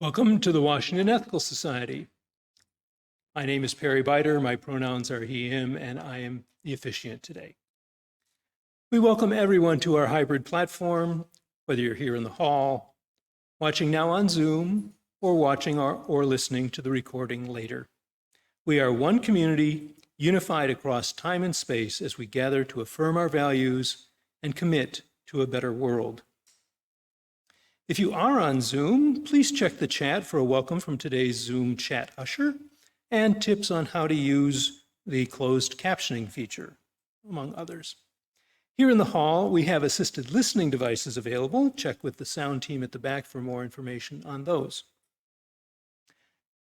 Welcome to the Washington Ethical Society. My name is Perry Biter, my pronouns are he, him, and I am the officiant today. We welcome everyone to our hybrid platform, whether you're here in the hall, watching now on Zoom, or watching or listening to the recording later. We are one community, unified across time and space as we gather to affirm our values and commit to a better world. If you are on Zoom, please check the chat for a welcome from today's Zoom chat usher and tips on how to use the closed captioning feature, among others. Here in the hall, we have assisted listening devices available. Check with the sound team at the back for more information on those.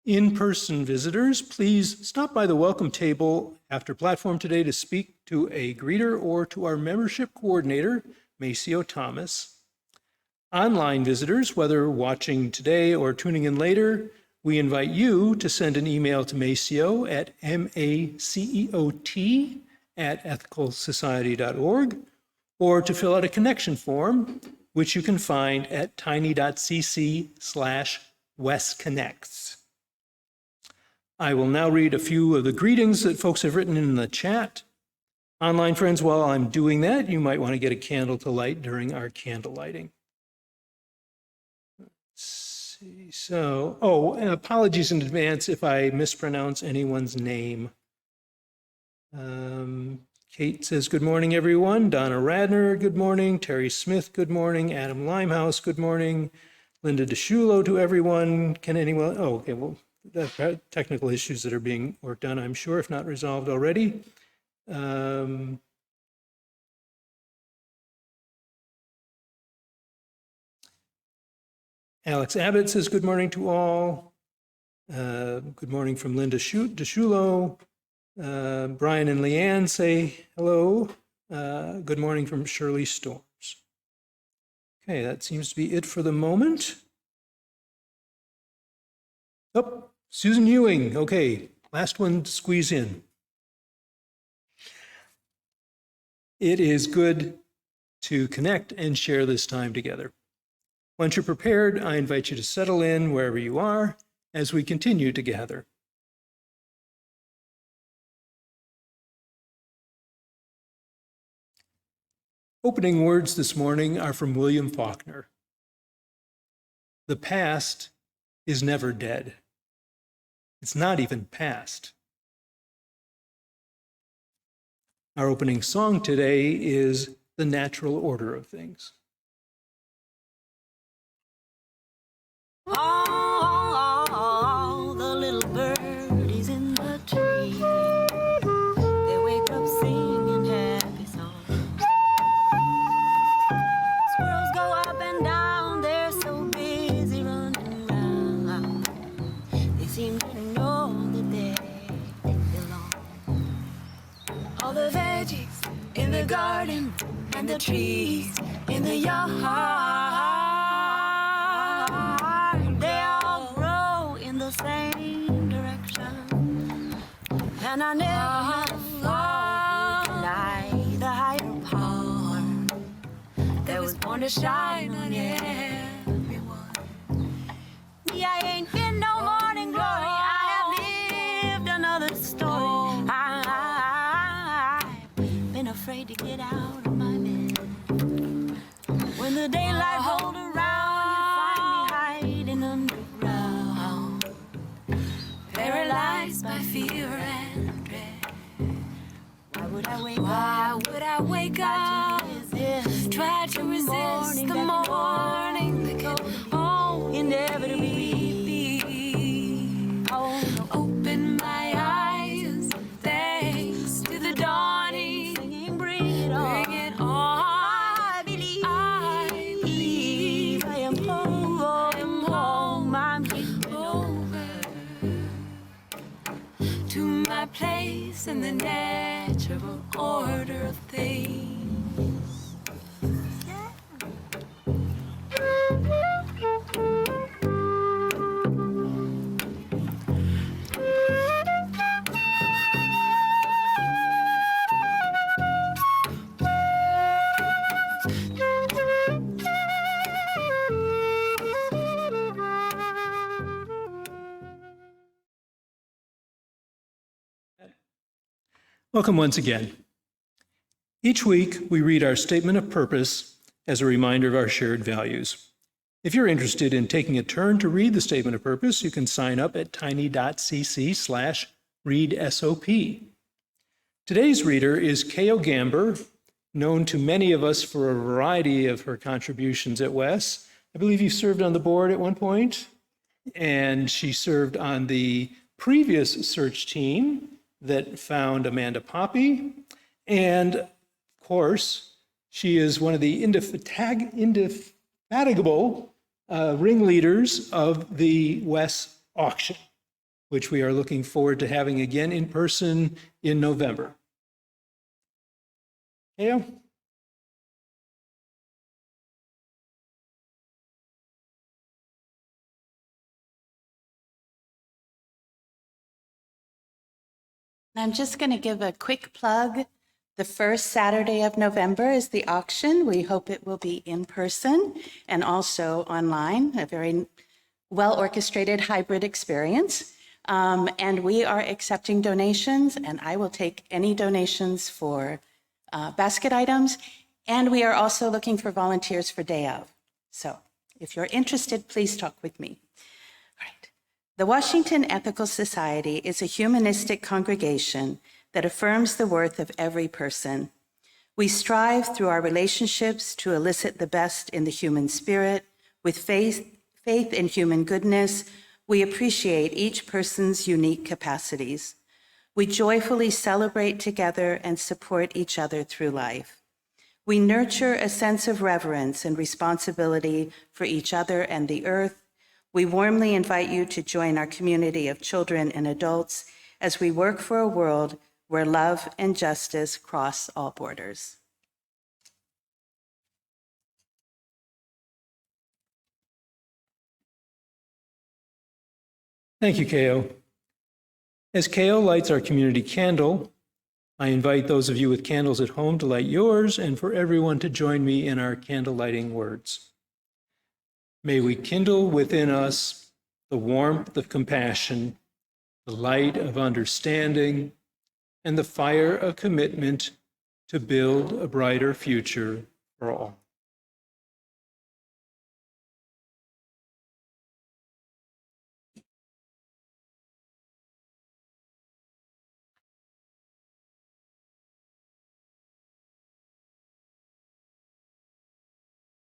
In-person visitors, please stop by the welcome table after platform today to speak to a greeter or to our membership coordinator, Maceo Thomas. Online visitors, whether watching today or tuning in later, we invite you to send an email to Maceo at maceot@ethicalsociety.org or to fill out a connection form, which you can find at tiny.cc/wesconnects. I will now read a few of the greetings that folks have written in the chat. Online friends, while I'm doing that, you might want to get a candle to light during our candle lighting. And apologies in advance if I mispronounce anyone's name. Kate says, good morning, everyone. Donna Radner, good morning. Terry Smith, good morning. Adam Limehouse, good morning. Linda DeShulo to everyone. Can anyone, okay, well, the technical issues that are being worked on, I'm sure, if not resolved already. Alex Abbott says, good morning to all. Good morning from Linda DeShulo. Brian and Leanne say hello. Good morning from Shirley Storms. Okay, that seems to be it for the moment. Oh, Susan Ewing. Okay, last one to squeeze in. It is good to connect and share this time together. Once you're prepared, I invite you to settle in wherever you are as we continue to gather. Opening words this morning are from William Faulkner. The past is never dead. It's not even past. Our opening song today is The Natural Order of Things. Oh, the little birdies in the tree, they wake up singing happy songs. Squirrels go up and down, they're so busy running around. They seem to know that they belong. All the veggies in the garden and the trees in the yard, the same direction, and I never deny the higher power that was born to shine on everyone. Me, I ain't been no morning glory, I have lived another story. I've been afraid to get out of my bed when the daylight rolled around. You'd find me hiding underground, paralyzed by fear and dread. Why would I wake up? Try to resist the morning that can inevitably be. I wanna open my eyes, thanks to the dawning, singing, bring it on. Bring it on. I believe I am home, I'm getting over to my place in the natural order of things. Yeah. Welcome once again. Each week, we read our statement of purpose as a reminder of our shared values. If you're interested in taking a turn to read the statement of purpose, you can sign up at tiny.cc/readsop. Today's reader is Kao Gamber, known to many of us for a variety of her contributions at WES. I believe you served on the board at one point, and she served on the previous search team that found Amanda Poppy. And of course, she is one of the indefatigable ringleaders of the WES auction, which we are looking forward to having again in person in November. Kao? I'm just going to give a quick plug. The first Saturday of November is the auction. We hope it will be in person and also online, a very well-orchestrated hybrid experience. And we are accepting donations, and I will take any donations for basket items. And we are also looking for volunteers for day of. So if you're interested, please talk with me. All right. The Washington Ethical Society is a humanistic congregation that affirms the worth of every person. We strive through our relationships to elicit the best in the human spirit. With faith in human goodness, we appreciate each person's unique capacities. We joyfully celebrate together and support each other through life. We nurture a sense of reverence and responsibility for each other and the earth. We warmly invite you to join our community of children and adults as we work for a world where love and justice cross all borders. Thank you, Kao. As Kao lights our community candle, I invite those of you with candles at home to light yours and for everyone to join me in our candle lighting words. May we kindle within us the warmth of compassion, the light of understanding, and the fire of commitment to build a brighter future for all.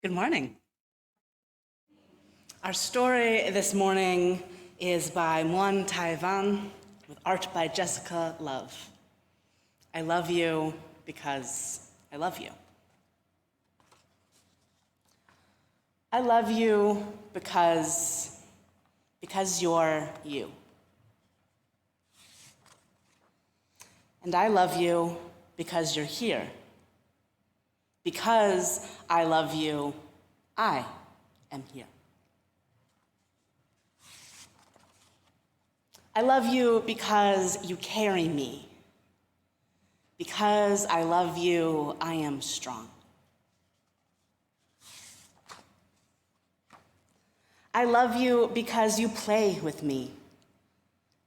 Good morning. Our story this morning is by Muan Tai Van with art by Jessica Love. I love you because I love you. I love you because you're you. And I love you because you're here. Because I love you, I am here. I love you because you carry me. Because I love you, I am strong. I love you because you play with me.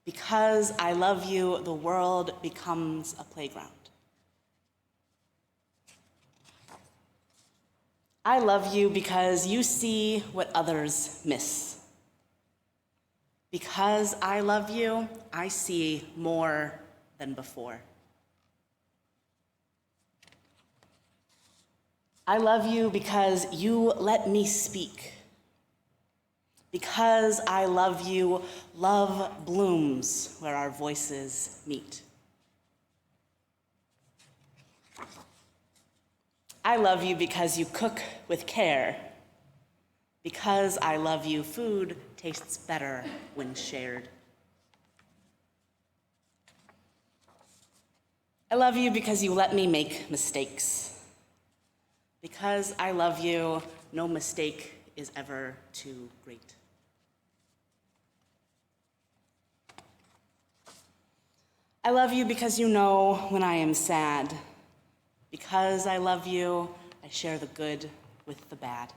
Because I love you, the world becomes a playground. I love you because you see what others miss. Because I love you, I see more than before. I love you because you let me speak. Because I love you, love blooms where our voices meet. I love you because you cook with care. Because I love you, food tastes better when shared. I love you because you let me make mistakes. Because I love you, no mistake is ever too great. I love you because you know when I am sad. Because I love you, I share the good with the bad.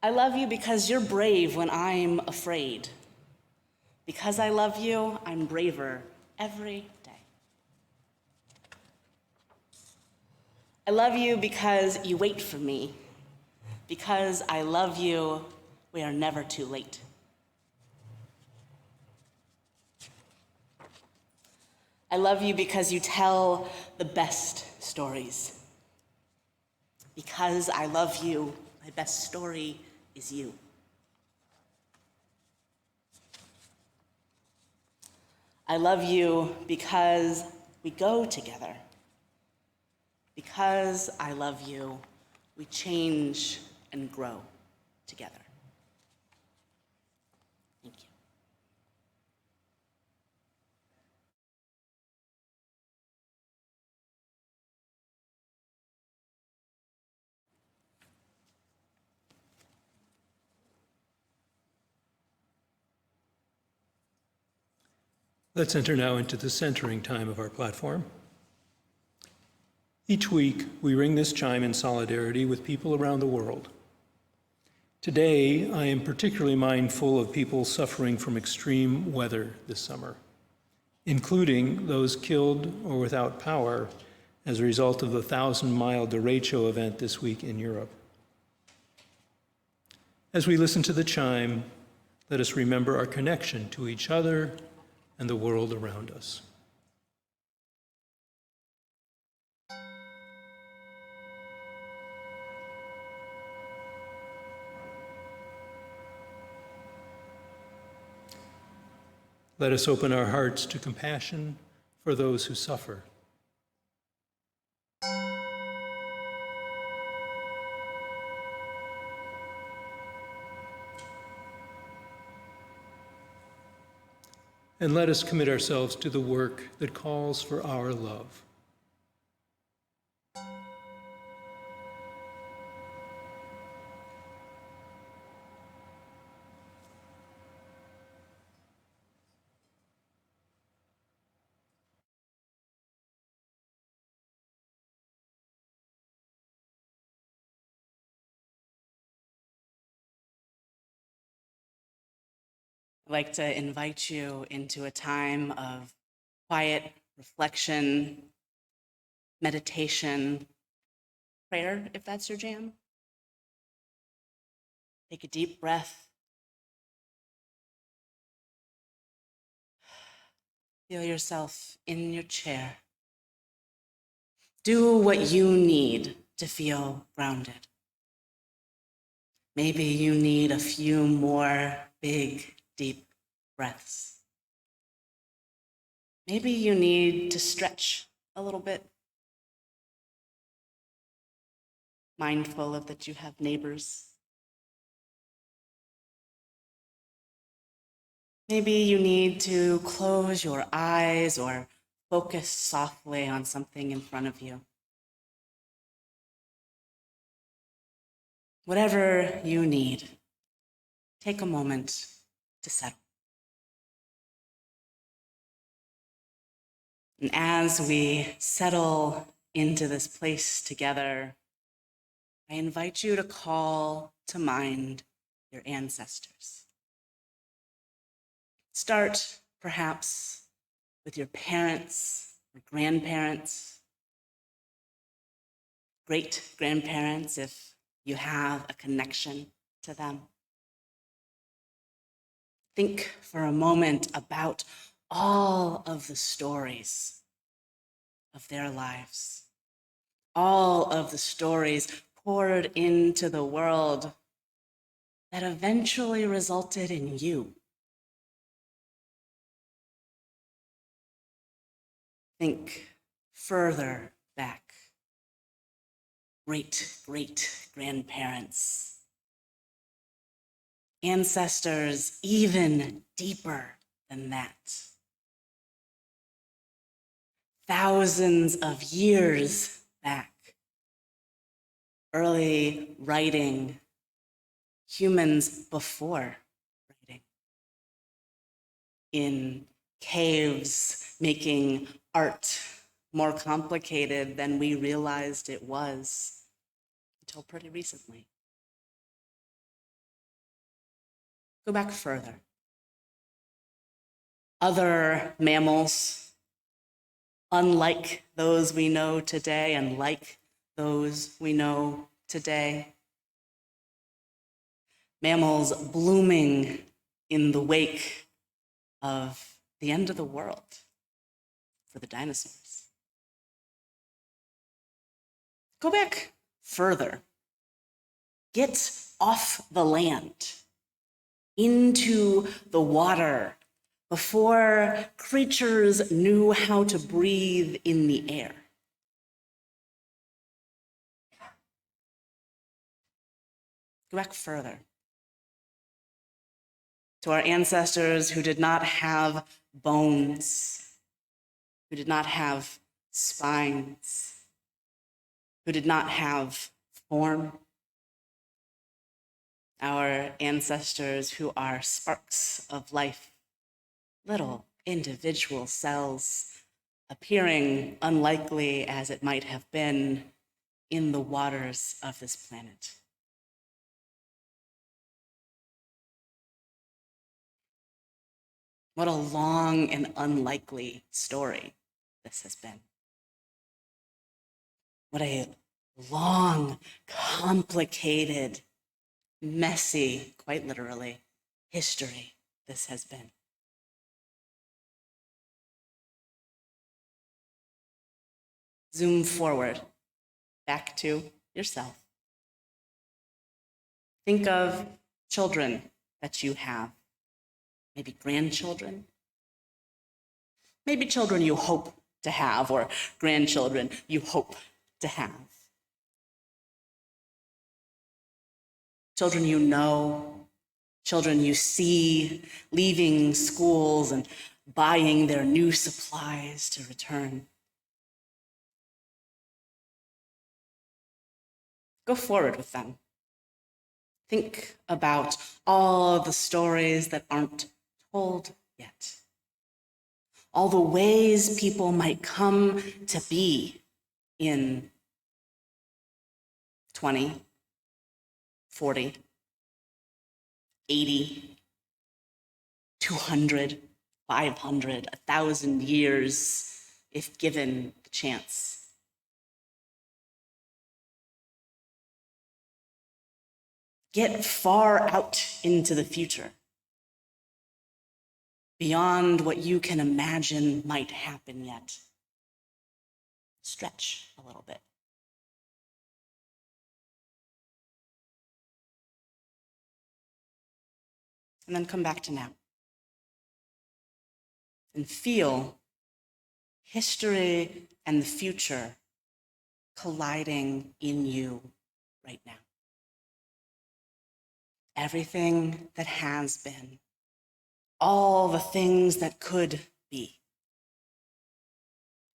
I love you because you're brave when I'm afraid. Because I love you, I'm braver every day. I love you because you wait for me. Because I love you, we are never too late. I love you because you tell the best stories. Because I love you, my best story is you. I love you because we go together. Because I love you, we change and grow together. Thank you. Let's enter now into the centering time of our platform. Each week, we ring this chime in solidarity with people around the world. Today, I am particularly mindful of people suffering from extreme weather this summer, including those killed or without power as a result of the 1,000-mile derecho event this week in Europe. As we listen to the chime, let us remember our connection to each other and the world around us. Let us open our hearts to compassion for those who suffer. And let us commit ourselves to the work that calls for our love. I'd like to invite you into a time of quiet reflection, meditation, prayer, if that's your jam. Take a deep breath. Feel yourself in your chair. Do what you need to feel grounded. Maybe you need a few more big, deep breaths. Maybe you need to stretch a little bit. Mindful of that you have neighbors. Maybe you need to close your eyes or focus softly on something in front of you. Whatever you need, take a moment to settle. And as we settle into this place together, I invite you to call to mind your ancestors. Start perhaps with your parents or grandparents, great-grandparents if you have a connection to them. Think for a moment about all of the stories of their lives, all of the stories poured into the world that eventually resulted in you. Think further back. Great-great-grandparents, ancestors even deeper than that. Thousands of years back, early writing, humans before writing, in caves making art more complicated than we realized it was until pretty recently. Go back further. other mammals, unlike those we know today and like those we know today. Mammals blooming in the wake of the end of the world for the dinosaurs. Go back further. Get off the land, into the water, before creatures knew how to breathe in the air. Go back further to our ancestors who did not have bones, who did not have spines, who did not have form. Our ancestors who are sparks of life, little individual cells appearing unlikely as it might have been in the waters of this planet. What a long and unlikely story this has been. What a long, complicated, messy, quite literally, history this has been. Zoom forward, back to yourself. Think of children that you have, maybe grandchildren, maybe children you hope to have, or grandchildren you hope to have. Children you know, children you see leaving schools and buying their new supplies to return. Go forward with them. Think about all the stories that aren't told yet. All the ways people might come to be in 20, 40, 80, 200, 500, 1,000 years, if given the chance. Get far out into the future, beyond what you can imagine might happen yet. Stretch a little bit. And then come back to now. And feel history and the future colliding in you right now. Everything that has been, all the things that could be,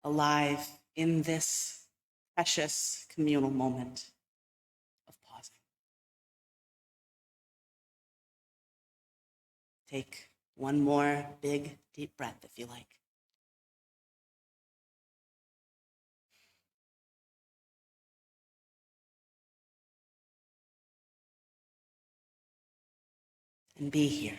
alive in this precious communal moment of pausing. Take one more big, deep breath if you like. And be here.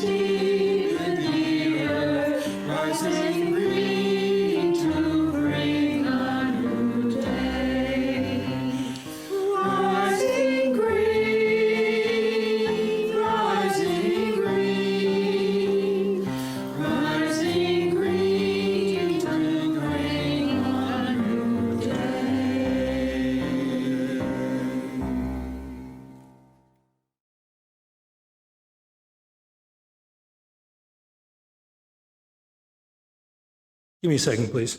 deep in the earth, rising green to bring a new day. Rising green, rising green, rising green to bring a new day. Give me a second, please.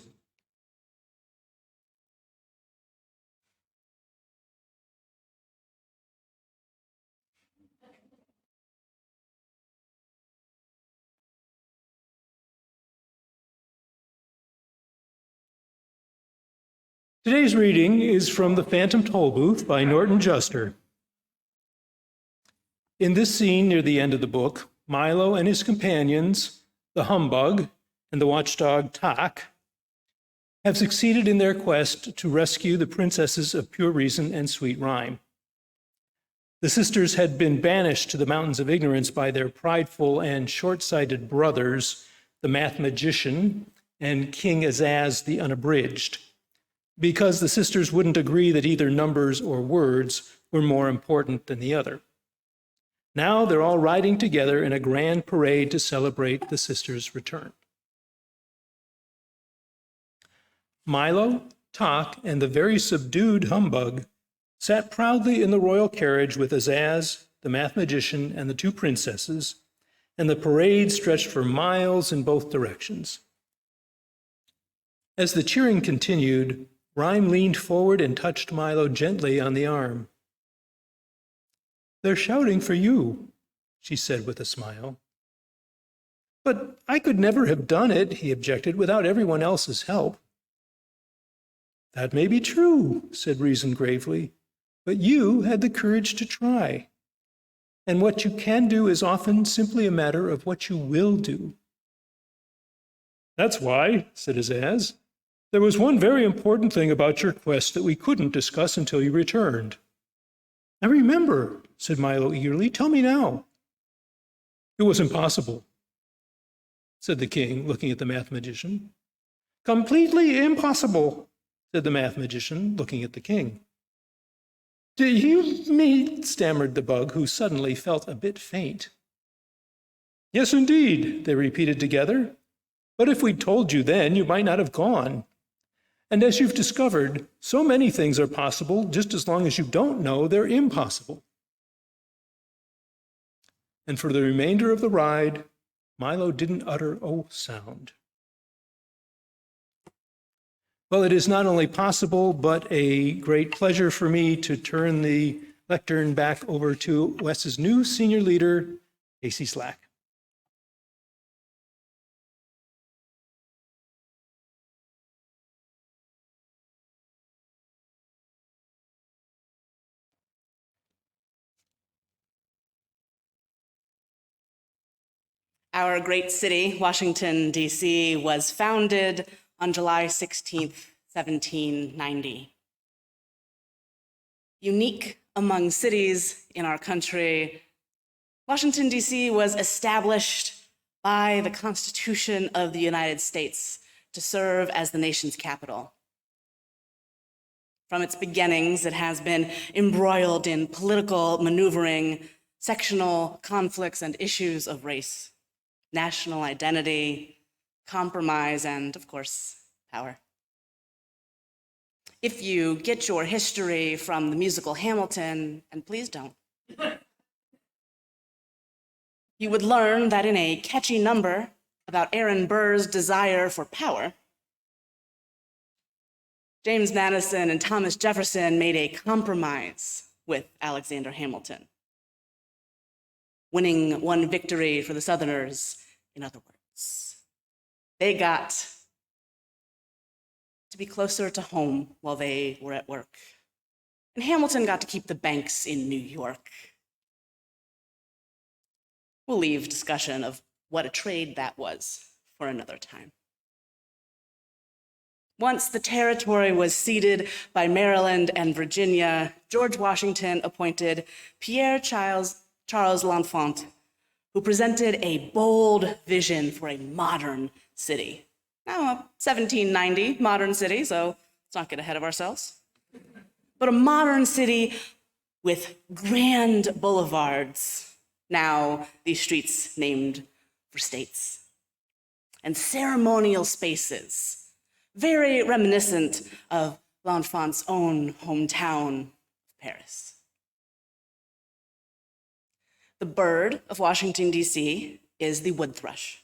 Today's reading is from The Phantom Tollbooth by Norton Juster. In this scene near the end of the book, Milo and his companions, the humbug and the watchdog Tak, have succeeded in their quest to rescue the princesses of pure reason and sweet rhyme. The sisters had been banished to the mountains of ignorance by their prideful and short-sighted brothers, the math magician and King Azaz the Unabridged, because the sisters wouldn't agree that either numbers or words were more important than the other. Now they're all riding together in a grand parade to celebrate the sisters' return. Milo, Tak, and the very subdued humbug sat proudly in the royal carriage with Azaz, the math magician, and the two princesses, and the parade stretched for miles in both directions. As the cheering continued, Rhyme leaned forward and touched Milo gently on the arm. "They're shouting for you," she said with a smile. "But I could never have done it," he objected, "without everyone else's help." "That may be true," said Reason gravely, "but you had the courage to try. And what you can do is often simply a matter of what you will do." "That's why," said Azaz, "there was one very important thing about your quest that we couldn't discuss until you returned." "I remember," said Milo eagerly. "Tell me now." "It was impossible," said the king, looking at the math magician. "Completely impossible," said the math magician, looking at the king. "Do you mean," stammered the bug, who suddenly felt a bit faint. "Yes, indeed," they repeated together. "But if we'd told you then, you might not have gone. And as you've discovered, so many things are possible just as long as you don't know they're impossible." And for the remainder of the ride, Milo didn't utter a sound. Well, it is not only possible, but a great pleasure for me to turn the lectern back over to Wes's new senior leader, Casey Slack. Our great city, Washington, D.C., was founded on July 16th, 1790. Unique among cities in our country, Washington, D.C. was established by the Constitution of the United States to serve as the nation's capital. From its beginnings, it has been embroiled in political maneuvering, sectional conflicts, and issues of race, national identity, compromise, and, of course, power. If you get your history from the musical Hamilton, and please don't, you would learn that in a catchy number about Aaron Burr's desire for power, James Madison and Thomas Jefferson made a compromise with Alexander Hamilton, winning one victory for the Southerners, in other words. They got to be closer to home while they were at work. And Hamilton got to keep the banks in New York. We'll leave discussion of what a trade that was for another time. Once the territory was ceded by Maryland and Virginia, George Washington appointed Pierre Charles L'Enfant who presented a bold vision for a modern city. Now, a 1790 modern city, so let's not get ahead of ourselves. But a modern city with grand boulevards, now these streets named for states, and ceremonial spaces, very reminiscent of L'Enfant's own hometown of Paris. The bird of Washington, D.C. is the wood thrush.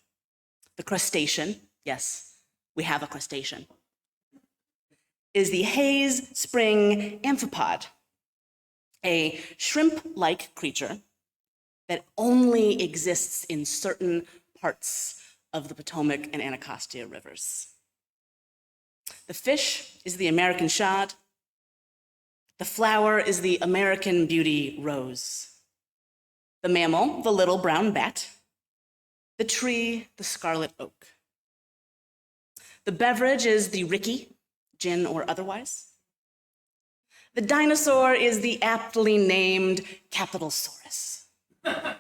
The crustacean, yes, we have a crustacean, is the Hayes spring amphipod, a shrimp-like creature that only exists in certain parts of the Potomac and Anacostia rivers. The fish is the American shad. The flower is the American beauty rose. The mammal, the little brown bat. The tree, the scarlet oak. The beverage is the Ricky, gin or otherwise. The dinosaur is the aptly named Capitolsaurus. The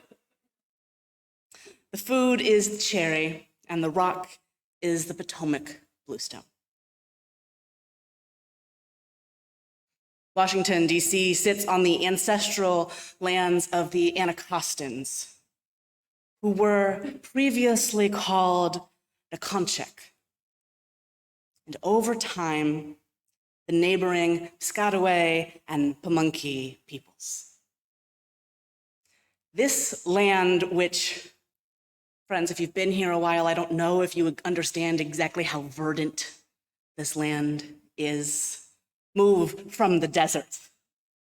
food is the cherry, and the rock is the Potomac bluestone. Washington, D.C. sits on the ancestral lands of the Anacostans, who were previously called the Conchek. And over time, the neighboring Piscataway and Pamunkey peoples. This land, which, friends, if you've been here a while, I don't know if you would understand exactly how verdant this land is. Move from the desert,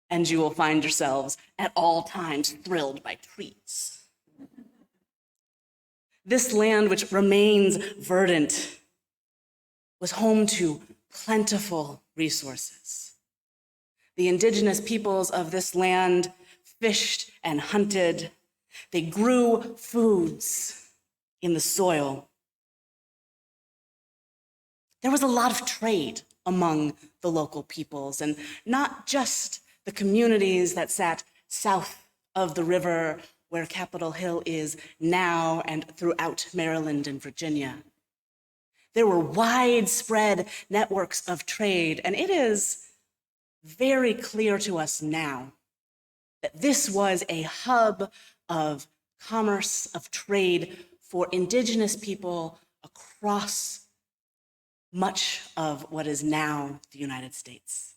and you will find yourselves at all times thrilled by trees. This land, which remains verdant, was home to plentiful resources. The indigenous peoples of this land fished and hunted. They grew foods in the soil. There was a lot of trade among the local peoples, and not just the communities that sat south of the river where Capitol Hill is now and throughout Maryland and Virginia. There were widespread networks of trade, and it is very clear to us now that this was a hub of commerce, of trade for indigenous people across much of what is now the United States.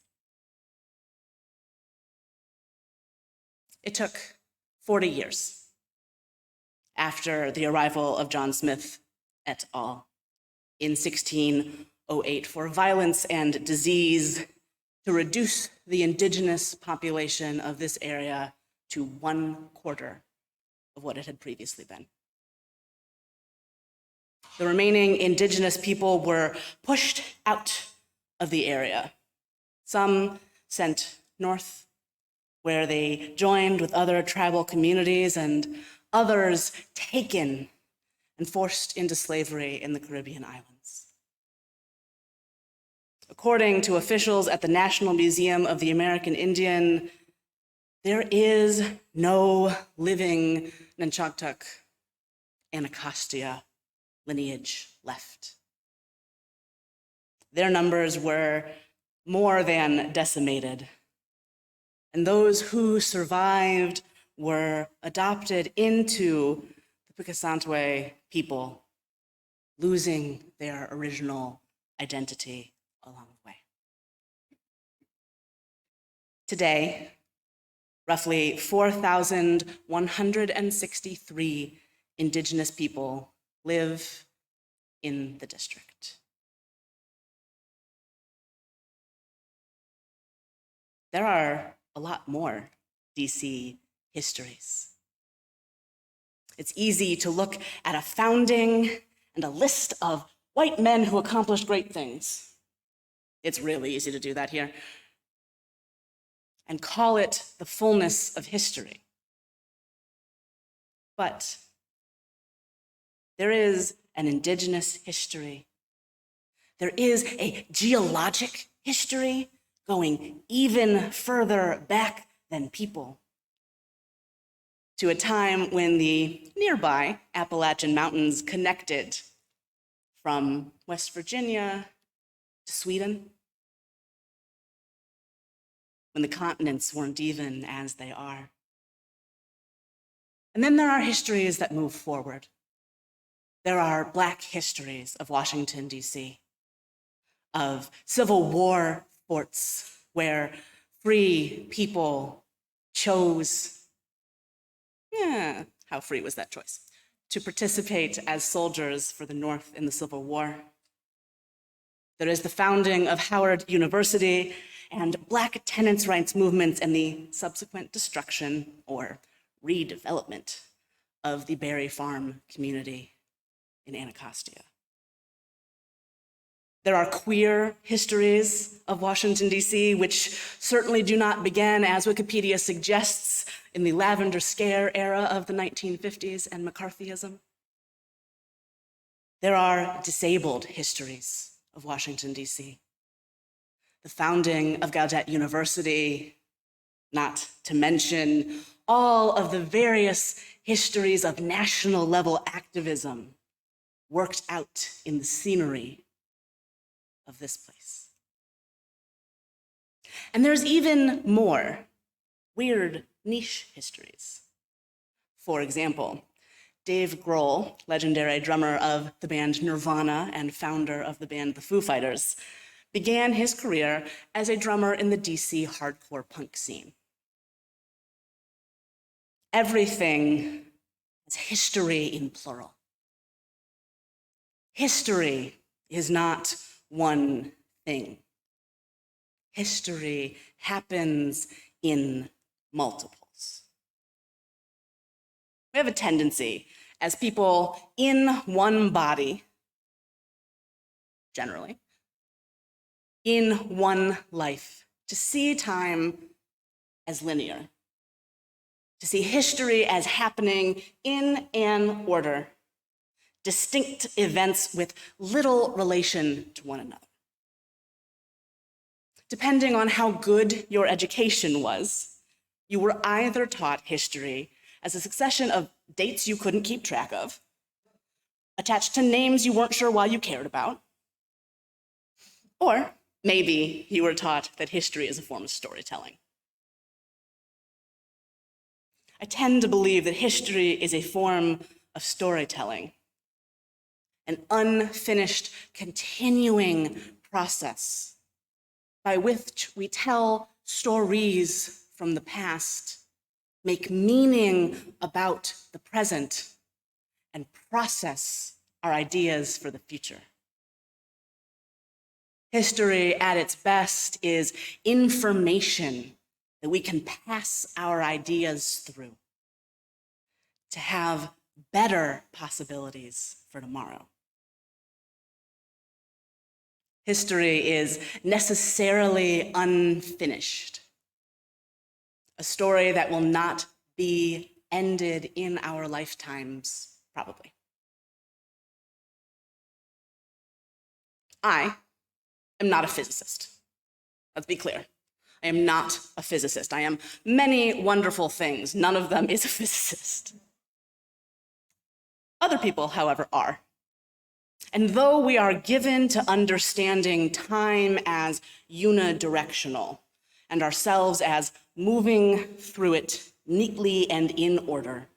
It took 40 years after the arrival of John Smith et al. In 1608 for violence and disease to reduce the indigenous population of this area to 1/4 of what it had previously been. The remaining indigenous people were pushed out of the area, some sent north, where they joined with other tribal communities, and others taken and forced into slavery in the Caribbean islands. According to officials at the National Museum of the American Indian, there is no living Nunchaktuk Anacostia lineage left. Their numbers were more than decimated, and those who survived were adopted into the Piscataway people, losing their original identity along the way. Today, roughly 4,163 indigenous people live in the district. There are a lot more DC histories. It's easy to look at a founding and a list of white men who accomplished great things. It's really easy to do that here. And call it the fullness of history. But there is an indigenous history. There is a geologic history going even further back than people, to a time when the nearby Appalachian Mountains connected from West Virginia to Sweden, when the continents weren't even as they are. And then there are histories that move forward. There are Black histories of Washington, D.C., of Civil War forts where free people chose, how free was that choice? To participate as soldiers for the North in the Civil War. There is the founding of Howard University and Black tenants' rights movements and the subsequent destruction or redevelopment of the Berry Farm community in Anacostia. There are queer histories of Washington, D.C., which certainly do not begin, as Wikipedia suggests, in the Lavender Scare era of the 1950s and McCarthyism. There are disabled histories of Washington, D.C. The founding of Gallaudet University, not to mention all of the various histories of national level activism worked out in the scenery of this place. And there's even more weird niche histories. For example, Dave Grohl, legendary drummer of the band Nirvana and founder of the band The Foo Fighters, began his career as a drummer in the DC hardcore punk scene. Everything is history in plural. History is not one thing. History happens in multiples. We have a tendency as people in one body, generally, in one life, to see time as linear, to see history as happening in an order, distinct events with little relation to one another. Depending on how good your education was, you were either taught history as a succession of dates you couldn't keep track of, attached to names you weren't sure why you cared about, or maybe you were taught that history is a form of storytelling. I tend to believe that history is a form of storytelling, an unfinished, continuing process by which we tell stories from the past, make meaning about the present, and process our ideas for the future. History at its best is information that we can pass our ideas through to have better possibilities for tomorrow. History is necessarily unfinished, a story that will not be ended in our lifetimes, probably. I am not a physicist. Let's be clear. I am not a physicist. I am many wonderful things. None of them is a physicist. Other people, however, are. And though we are given to understanding time as unidirectional and ourselves as moving through it neatly and in order,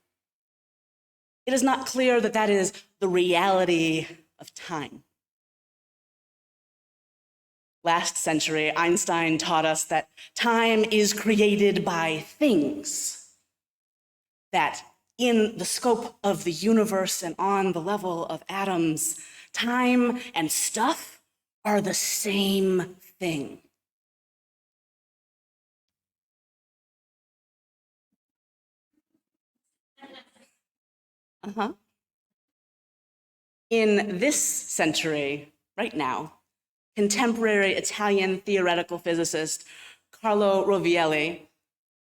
it is not clear that that is the reality of time. Last century, Einstein taught us that time is created by things, that in the scope of the universe and on the level of atoms, time and stuff are the same thing. In this century, right now, contemporary Italian theoretical physicist Carlo Rovelli,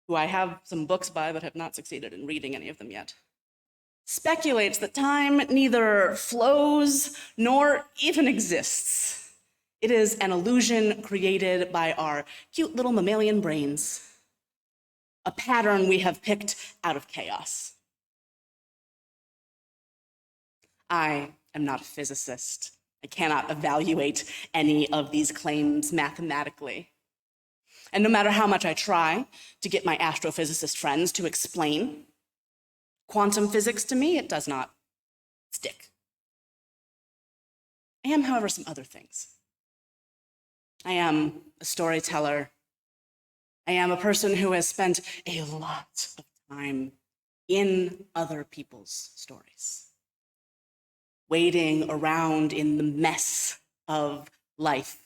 who I have some books by but have not succeeded in reading any of them yet, speculates that time neither flows nor even exists. It is an illusion created by our cute little mammalian brains. a pattern we have picked out of chaos. I am not a physicist. I cannot evaluate any of these claims mathematically. And no matter how much I try to get my astrophysicist friends to explain quantum physics to me, it does not stick. I am, however, some other things. I am a storyteller. I am a person who has spent a lot of time in other people's stories, wading around in the mess of life,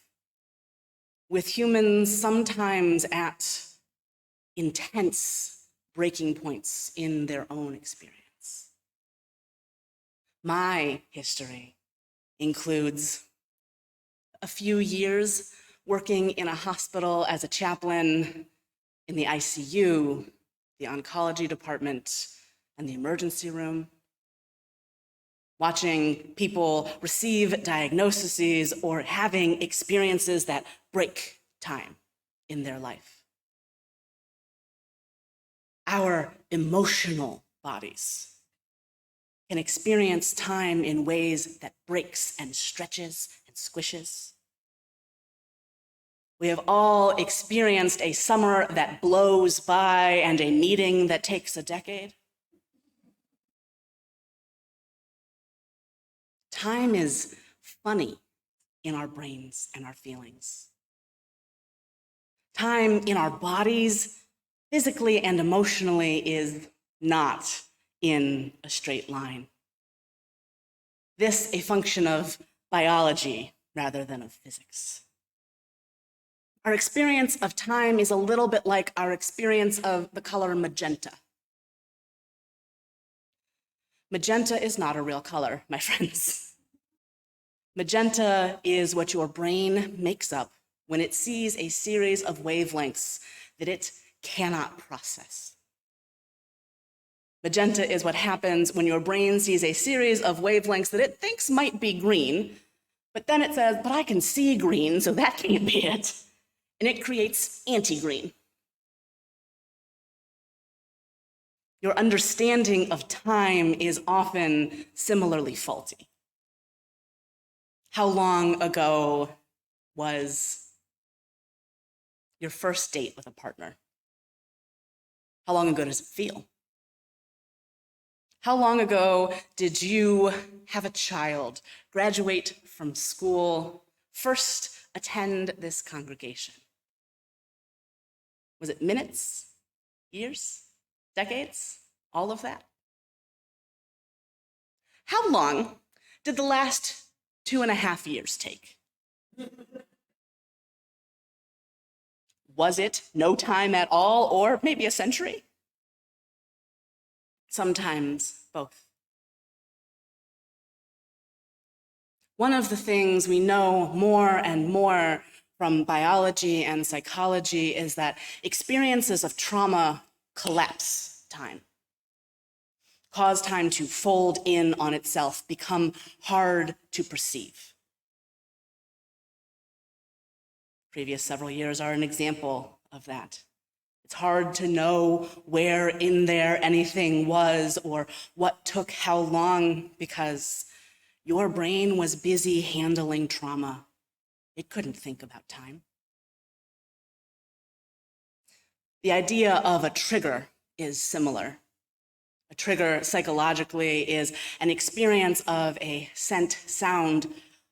with humans sometimes at intense breaking points in their own experience. My history includes a few years working in a hospital as a chaplain in the ICU, the oncology department, and the emergency room, watching people receive diagnoses or having experiences that break time in their life. Our emotional bodies can experience time in ways that breaks and stretches and squishes. We have all experienced a summer that blows by and a meeting that takes a decade. Time is funny in our brains and our feelings. Time in our bodies, physically and emotionally, is not in a straight line. This a function of biology rather than of physics. Our experience of time is a little bit like our experience of the color magenta. Magenta is not a real color, my friends. Magenta is what your brain makes up when it sees a series of wavelengths that it cannot process. Magenta is what happens when your brain sees a series of wavelengths that it thinks might be green, but then it says, but I can see green, so that can't be it. And it creates anti-green. Your understanding of time is often similarly faulty. How long ago was your first date with a partner? How long ago does it feel? How long ago did you have a child, graduate from school, first attend this congregation? Was it minutes, years, decades, all of that? How long did the last 2.5 years take? Was it no time at all, or maybe a century? Sometimes both. One of the things we know more and more from biology and psychology is that experiences of trauma collapse time, cause time to fold in on itself, become hard to perceive. Previous several years are an example of that. It's hard to know where in there anything was or what took how long because your brain was busy handling trauma. It couldn't think about time. The idea of a trigger is similar. A trigger psychologically is an experience of a scent, sound,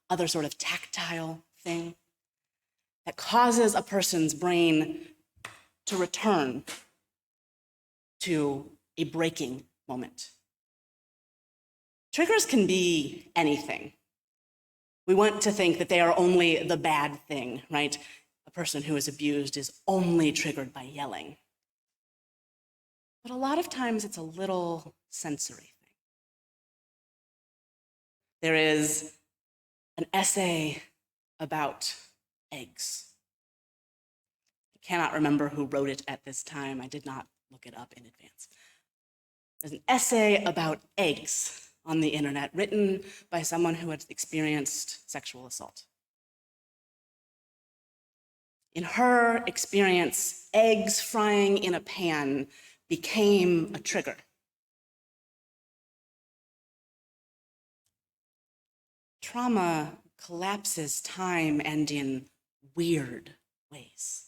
other sort of tactile thing that causes a person's brain to return to a breaking moment. Triggers can be anything. We want to think that they are only the bad thing, right? A person who is abused is only triggered by yelling. But a lot of times it's a little sensory thing. There is an essay about eggs. I cannot remember who wrote it at this time. I did not look it up in advance. There's an essay about eggs on the internet written by someone who had experienced sexual assault. In her experience, eggs frying in a pan became a trigger. Trauma collapses time and in weird ways.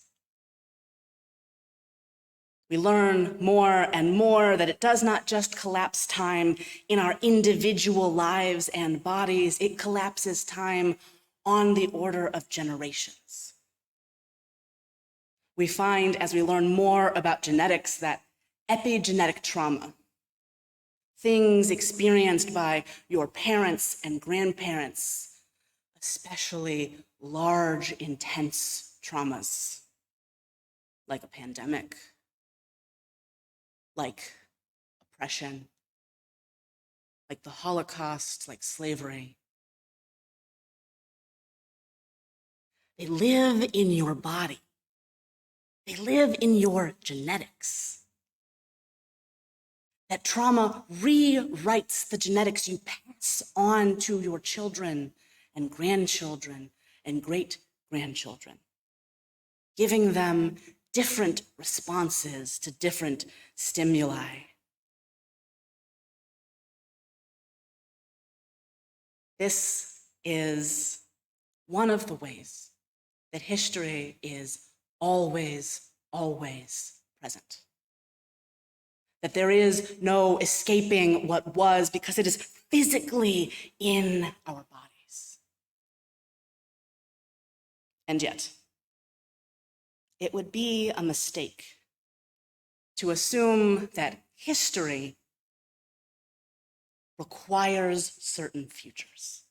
We learn more and more that it does not just collapse time in our individual lives and bodies, it collapses time on the order of generations. We find, as we learn more about genetics, that epigenetic trauma, things experienced by your parents and grandparents, especially large, intense traumas, like a pandemic, like oppression, like the Holocaust, like slavery. They live in your body. They live in your genetics. That trauma rewrites the genetics you pass on to your children and grandchildren and great-grandchildren, giving them different responses to different stimuli. This is one of the ways that history is always, always present. That there is no escaping what was because it is physically in our bodies. And yet, it would be a mistake to assume that history requires certain futures.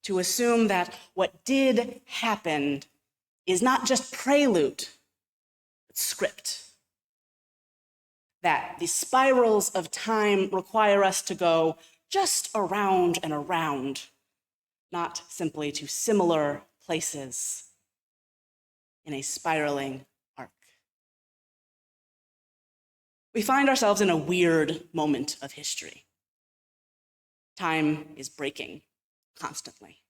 To assume that what did happen is not just prelude, but script. That the spirals of time require us to go just around and around, not simply to similar places in a spiraling arc. We find ourselves in a weird moment of history. Time is breaking constantly.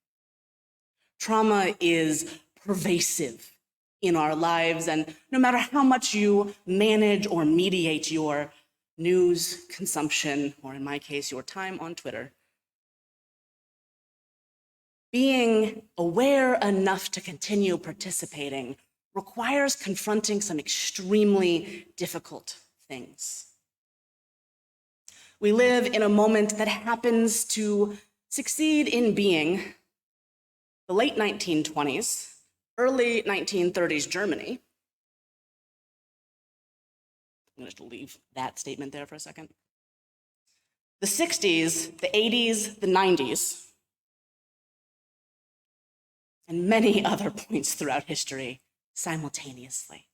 Trauma is pervasive in our lives, and no matter how much you manage or mediate your news consumption, or in my case, your time on Twitter, being aware enough to continue participating requires confronting some extremely difficult things. We live in a moment that happens to succeed in being the late 1920s, early 1930s Germany. I'm going to just leave that statement there for a second. The 60s, the 80s, the 90s, and many other points throughout history simultaneously.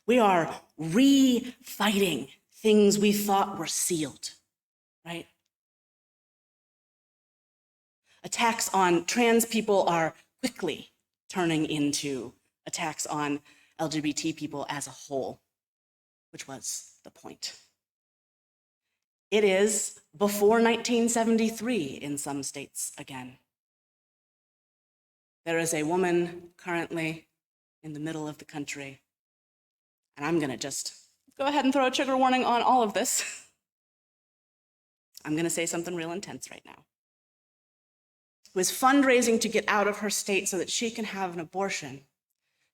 We are re-fighting things we thought were sealed, right? Attacks on trans people are quickly turning into attacks on LGBT people as a whole, which was the point. It is before 1973 in some states again. There is a woman currently in the middle of the country, and I'm gonna just go ahead and throw a trigger warning on all of this. I'm gonna say something real intense right now. Who is fundraising to get out of her state so that she can have an abortion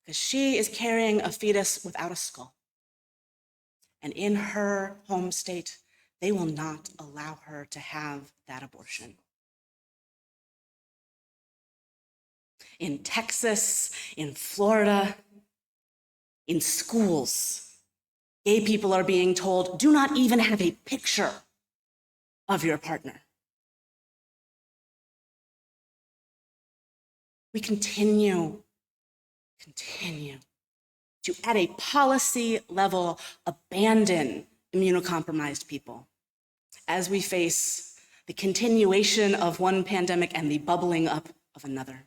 because she is carrying a fetus without a skull. And in her home state, they will not allow her to have that abortion. In Texas, in Florida, in schools, gay people are being told, do not even have a picture of your partner. We continue to, at a policy level, abandon immunocompromised people as we face the continuation of one pandemic and the bubbling up of another.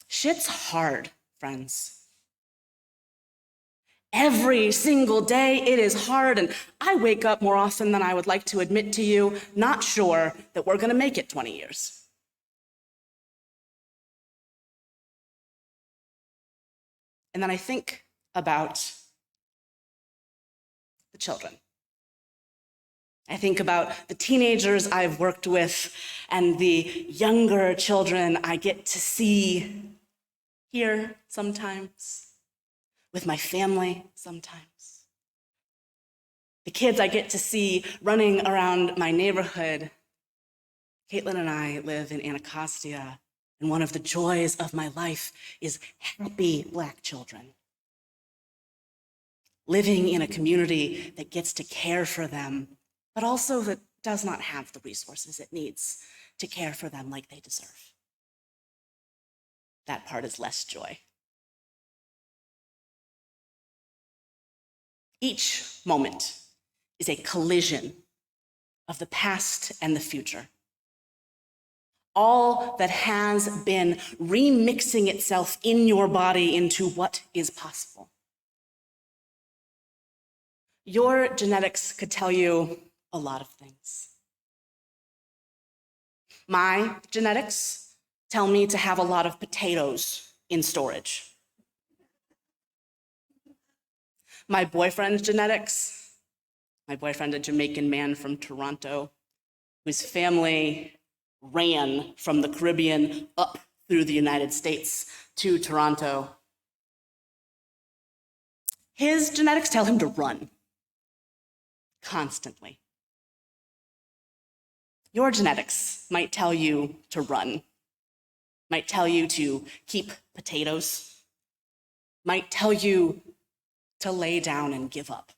Shit's hard, friends. Every single day it is hard, and I wake up more often than I would like to admit to you, not sure that we're gonna make it 20 years. And then I think about the children. I think about the teenagers I've worked with and the younger children I get to see here sometimes, with my family sometimes. The kids I get to see running around my neighborhood. Caitlin and I live in Anacostia, and one of the joys of my life is happy Black children. Living in a community that gets to care for them, but also that does not have the resources it needs to care for them like they deserve. That part is less joy. Each moment is a collision of the past and the future. All that has been remixing itself in your body into what is possible. Your genetics could tell you a lot of things. My genetics tell me to have a lot of potatoes in storage. My boyfriend's genetics, my boyfriend, a Jamaican man from Toronto, whose family ran from the Caribbean up through the United States to Toronto. His genetics tell him to run constantly. Your genetics might tell you to run, might tell you to keep potatoes, might tell you to lay down and give up.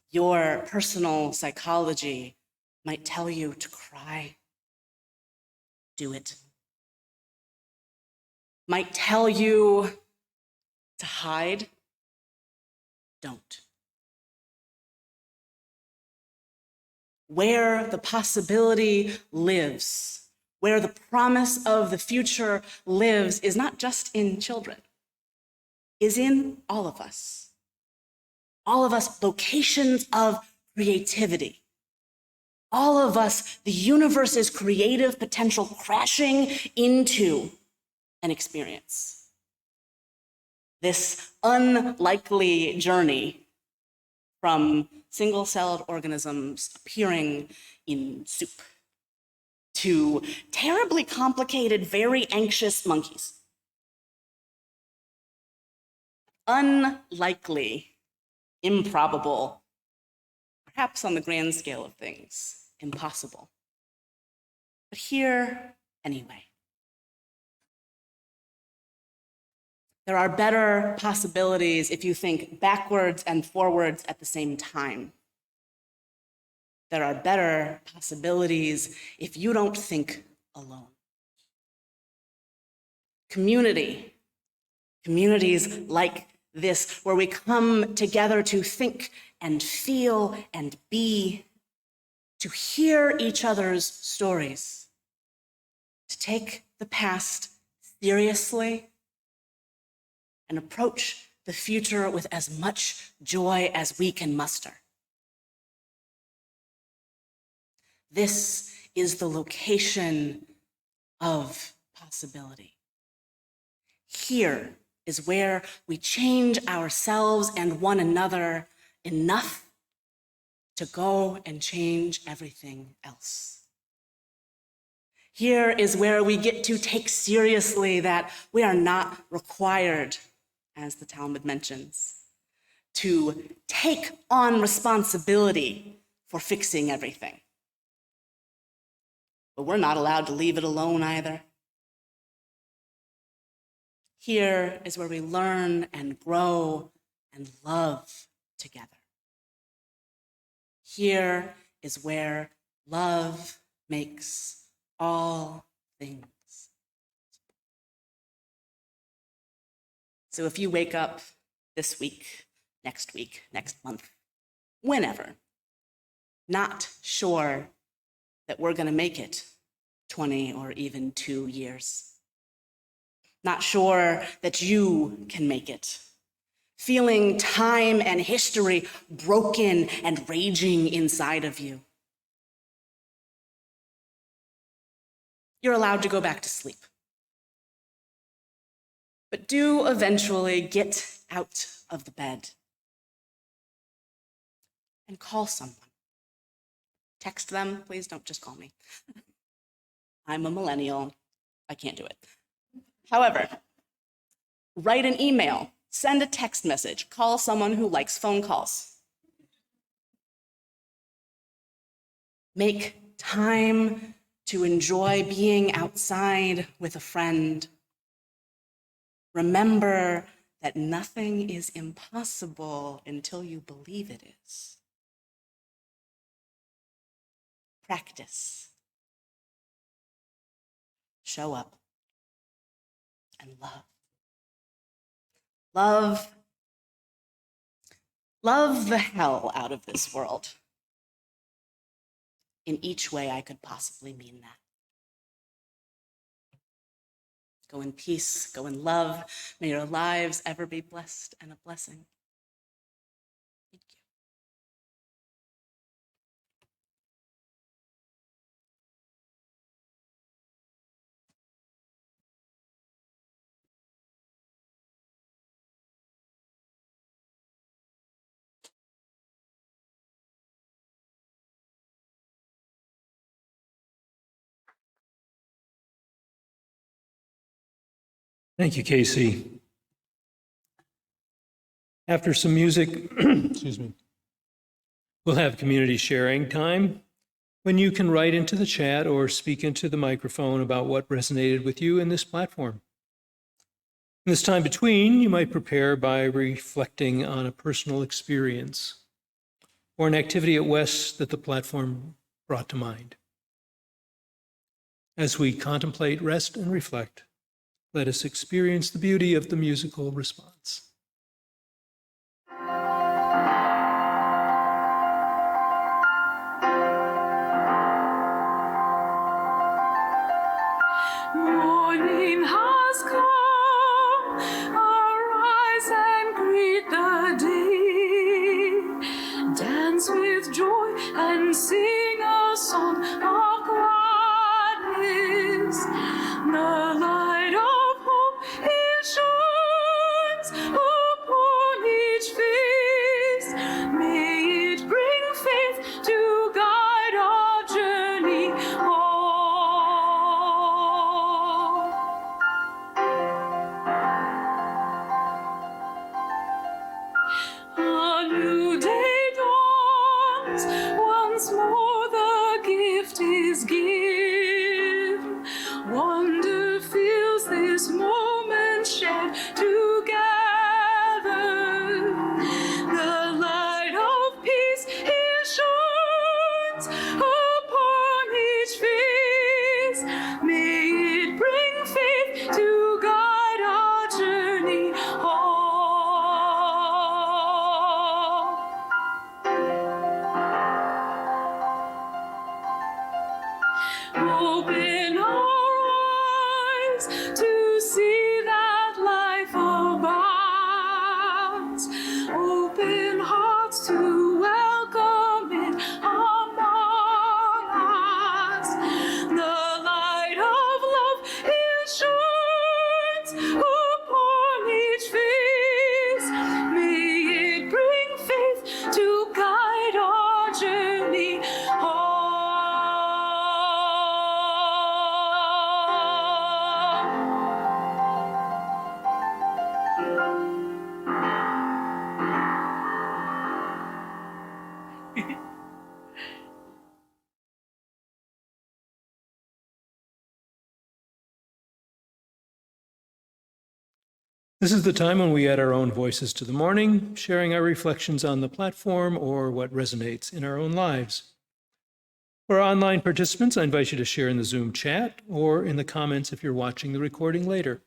Your personal psychology might tell you to cry. Do it. Might tell you to hide. Don't. Where the possibility lives, where the promise of the future lives, is not just in children, is in all of us. All of us, locations of creativity. All of us, the universe's creative potential crashing into an experience. This unlikely journey from single-celled organisms appearing in soup to terribly complicated, very anxious monkeys. Unlikely, improbable, perhaps on the grand scale of things, impossible. But here, anyway. There are better possibilities if you think backwards and forwards at the same time. There are better possibilities if you don't think alone. Communities like this, where we come together to think and feel and be, to hear each other's stories, to take the past seriously and approach the future with as much joy as we can muster. This is the location of possibility. Here is where we change ourselves and one another enough to go and change everything else. Here is where we get to take seriously that we are not required, as the Talmud mentions, to take on responsibility for fixing everything. But we're not allowed to leave it alone either. Here is where we learn and grow and love together. Here is where love makes all things. So if you wake up this week, next month, whenever, not sure that we're going to make it 20 or even 2 years, not sure that you can make it, feeling time and history broken and raging inside of you, you're allowed to go back to sleep. But do eventually get out of the bed and call someone. Text them, please don't just call me. I'm a millennial, I can't do it. However, write an email, send a text message, call someone who likes phone calls. Make time to enjoy being outside with a friend. Remember that nothing is impossible until you believe it is. Practice. Show up. And love. Love the hell out of this world in each way I could possibly mean that. Go in peace, go in love. May your lives ever be blessed and a blessing. Thank you. Thank you, Casey. After some music, excuse me, we'll have community sharing time when you can write into the chat or speak into the microphone about what resonated with you in this platform. In this time between, you might prepare by reflecting on a personal experience or an activity at West that the platform brought to mind. As we contemplate, rest, and reflect, let us experience the beauty of the musical response. Morning has come, arise and greet the day. Dance with joy and sing a song of gladness. The light of hope it shines upon each face. May it bring faith to guide our journey on. A new day dawns, once more the gift is given. Wonder fills this moment shared together. The light of peace it shines upon each face. May it bring faith to guide our journey on. Open our eyes to see that life abounds. Open hearts to welcome it among us. The light of love it shines upon each face. May it bring faith to guide our journey on. This is the time when we add our own voices to the morning, sharing our reflections on the platform or what resonates in our own lives. For our online participants, I invite you to share in the Zoom chat or in the comments if you're watching the recording later.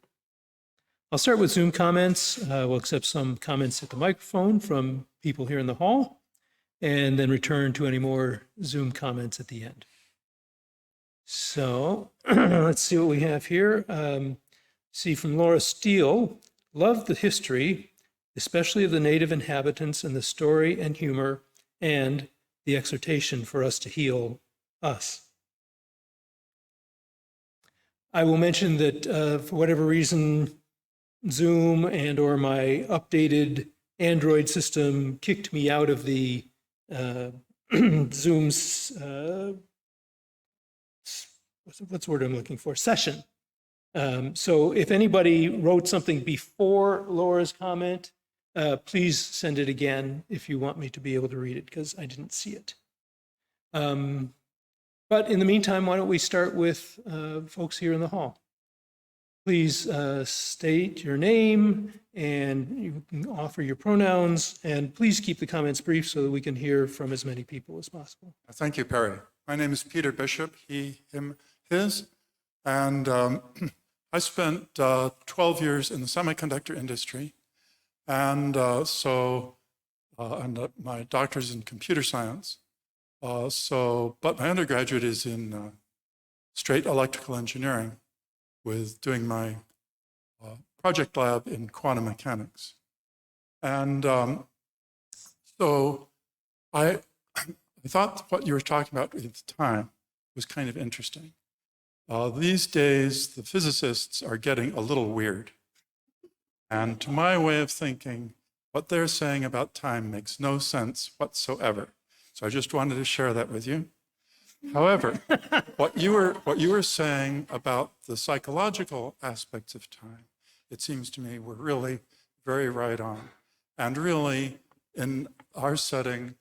I'll start with Zoom comments. We'll accept some comments at the microphone from people here in the hall, and then return to any more Zoom comments at the end. So let's see what we have here. See from Laura Steele, love the history, especially of the native inhabitants and the story and humor and the exhortation for us to heal us. I will mention that for whatever reason, Zoom and or my updated Android system kicked me out of the Zoom's, what's the word I'm looking for, session. So if anybody wrote something before Laura's comment, please send it again if you want me to be able to read it, because I didn't see it. But in the meantime, why don't we start with folks here in the hall? Please state your name, and you can offer your pronouns, and please keep the comments brief so that we can hear from as many people as possible. Thank you, Perry. My name is Peter Bishop, he, him, his, and I spent 12 years in the semiconductor industry, and my doctor's in computer science. But my undergraduate is in straight electrical engineering, with doing my project lab in quantum mechanics. And so I thought what you were talking about at the time was kind of interesting. These days, the physicists are getting a little weird. And to my way of thinking, what they're saying about time makes no sense whatsoever. So I just wanted to share that with you. However, what you were saying about the psychological aspects of time, it seems to me were really very right on. And really, in our setting,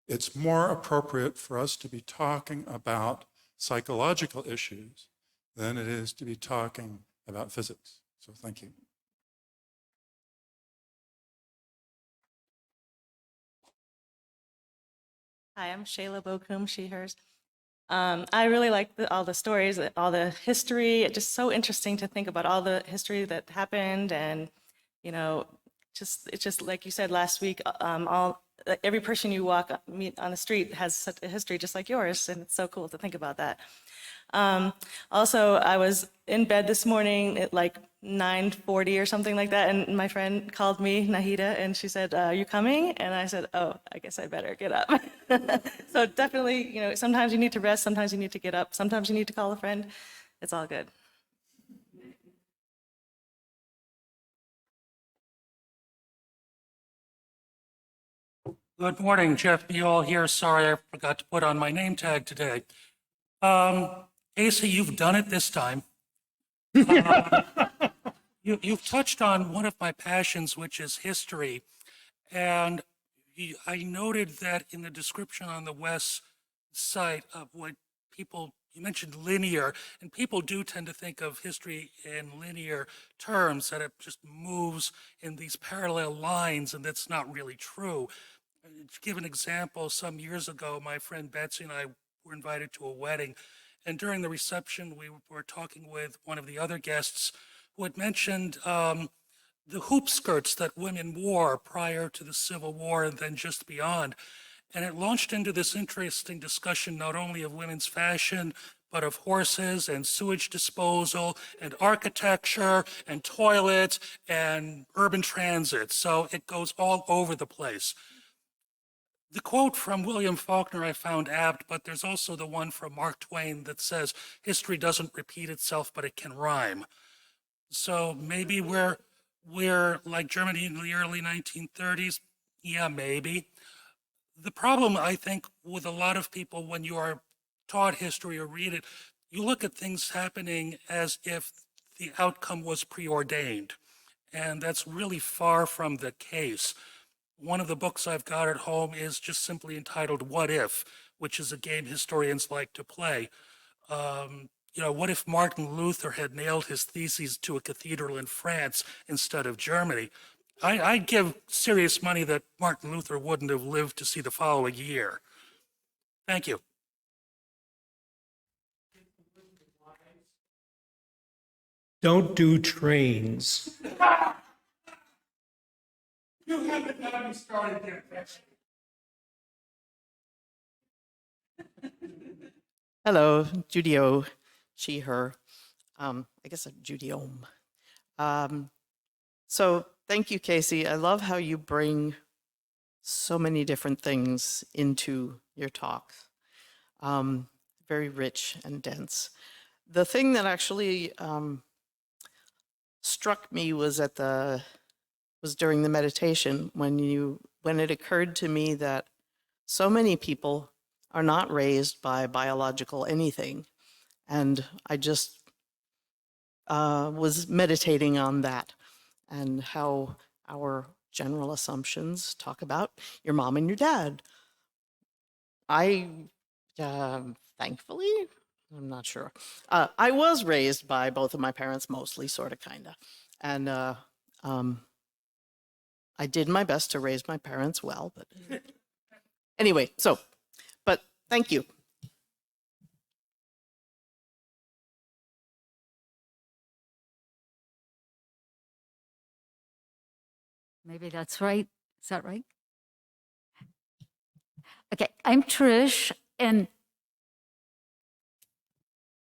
it's more appropriate for us to be talking about psychological issues than it is to be talking about physics. So thank you. Hi, I'm Shayla Bokum, she, hers. I really like all the stories, all the history. It's just so interesting to think about all the history that happened, and it's just like you said last week. Every person you meet on the street has such a history, just like yours, and it's so cool to think about that. Also, I was in bed this morning at like 9:40 or something like that, and my friend called me, Nahida, and she said, "Are you coming?" And I said, "Oh, I guess I better get up." So definitely, sometimes you need to rest, sometimes you need to get up, sometimes you need to call a friend. It's all good. Good morning, Jeff Beal here. Sorry, I forgot to put on my name tag today. Casey, you've done it this time. You've touched on one of my passions, which is history. And I noted that in the description on the West site of what you mentioned linear, and people do tend to think of history in linear terms, that it just moves in these parallel lines, and that's not really true. To give an example, some years ago, my friend Betsy and I were invited to a wedding, and during the reception, we were talking with one of the other guests who had mentioned the hoop skirts that women wore prior to the Civil War and then just beyond. And it launched into this interesting discussion not only of women's fashion, but of horses and sewage disposal and architecture and toilets and urban transit. So it goes all over the place. The quote from William Faulkner I found apt, but there's also the one from Mark Twain that says, "History doesn't repeat itself, but it can rhyme." So maybe we're like Germany in the early 1930s. Yeah, maybe. The problem, I think, with a lot of people when you are taught history or read it, you look at things happening as if the outcome was preordained. And that's really far from the case. One of the books I've got at home is just simply entitled What If, which is a game historians like to play. What if Martin Luther had nailed his theses to a cathedral in France instead of Germany? I'd give serious money that Martin Luther wouldn't have lived to see the following year. Thank you. Don't do trains. You haven't got me started there. Hello, Judio, she, her. I guess a Judiome. So thank you, Casey. I love how you bring so many different things into your talk. Very rich and dense. The thing that actually struck me was during the meditation when it occurred to me that so many people are not raised by biological anything. And I just was meditating on that and how our general assumptions talk about your mom and your dad. I, thankfully, I'm not sure. I was raised by both of my parents, mostly, sort of, kind of. And I did my best to raise my parents well, but anyway, but thank you. Maybe that's right. Is that right? Okay, I'm Trish, and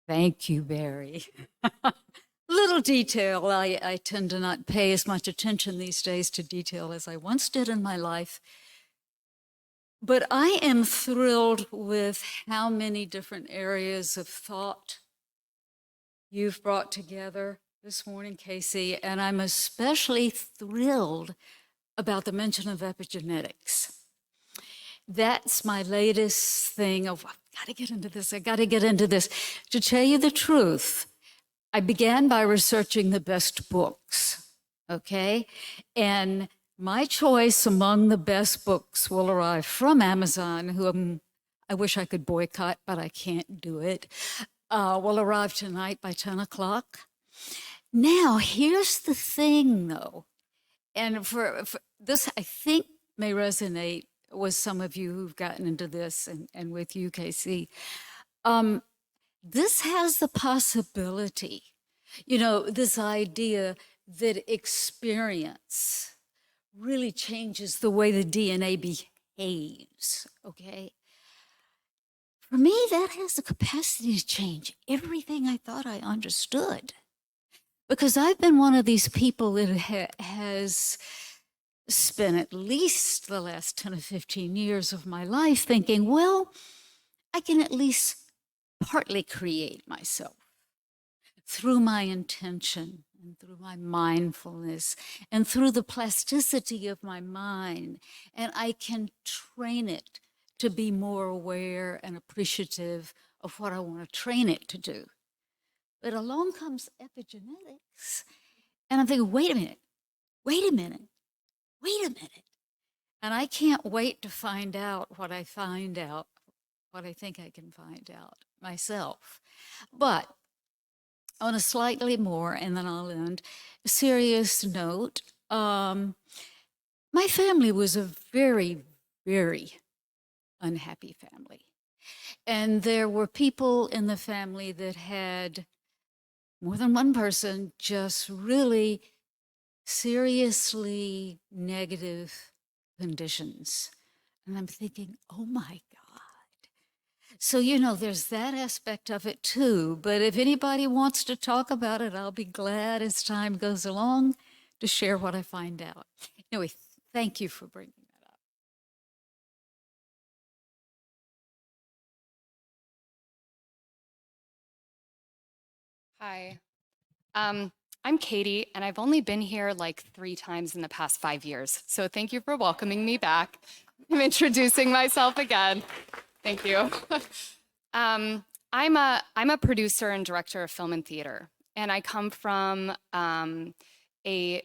thank you, Barry. Little detail. I tend to not pay as much attention these days to detail as I once did in my life. But I am thrilled with how many different areas of thought you've brought together this morning, Casey, and I'm especially thrilled about the mention of epigenetics. That's my latest thing of, I've got to get into this, I got to get into this. To tell you the truth, I began by researching the best books, okay? And my choice among the best books will arrive from Amazon, who I wish I could boycott, but I can't do it, will arrive tonight by 10 o'clock. Now, here's the thing, though, and for this, I think, may resonate with some of you who've gotten into this, and with you, Casey. This has the possibility, this idea that experience really changes the way the DNA behaves, okay? For me, that has the capacity to change everything I thought I understood. Because I've been one of these people that has spent at least the last 10 or 15 years of my life thinking, well, I can at least partly create myself through my intention and through my mindfulness and through the plasticity of my mind. And I can train it to be more aware and appreciative of what I want to train it to do. But along comes epigenetics, and I'm thinking, wait a minute. And I can't wait to find out what I find out, what I think I can find out myself. But on a slightly more, and then I'll end, serious note, my family was a very, very unhappy family. And there were people in the family that had more than one person just really seriously negative conditions. And I'm thinking, oh my God. So, there's that aspect of it too. But if anybody wants to talk about it, I'll be glad as time goes along to share what I find out. Anyway, thank you for bringing that up. Hi. I'm Katie, and I've only been here like 3 times in the past 5 years. So thank you for welcoming me back. I'm introducing myself again. Thank you. I'm a producer and director of film and theater, and I come from a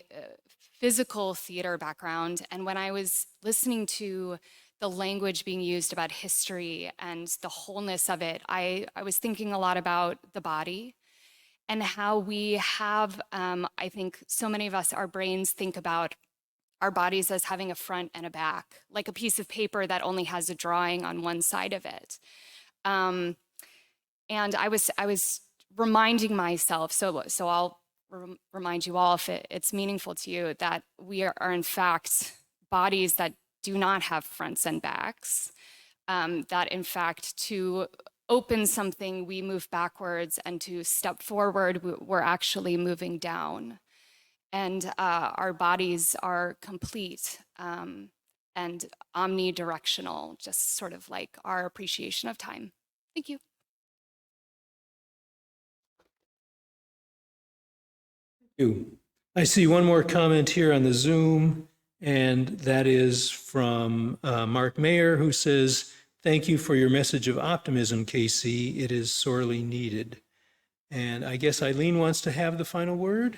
physical theater background. And when I was listening to the language being used about history and the wholeness of it, I was thinking a lot about the body. And how we have, I think so many of us, our brains think about our bodies as having a front and a back, like a piece of paper that only has a drawing on one side of it. And I was reminding myself, so I'll remind you all, if it's meaningful to you, that we are in fact bodies that do not have fronts and backs, that in fact to open something, we move backwards, and to step forward, we're actually moving down. And our bodies are complete and omnidirectional, just sort of like our appreciation of time. Thank you. You. I see one more comment here on the Zoom, and that is from Mark Mayer, who says, "Thank you for your message of optimism, KC. It is sorely needed." And I guess Eileen wants to have the final word.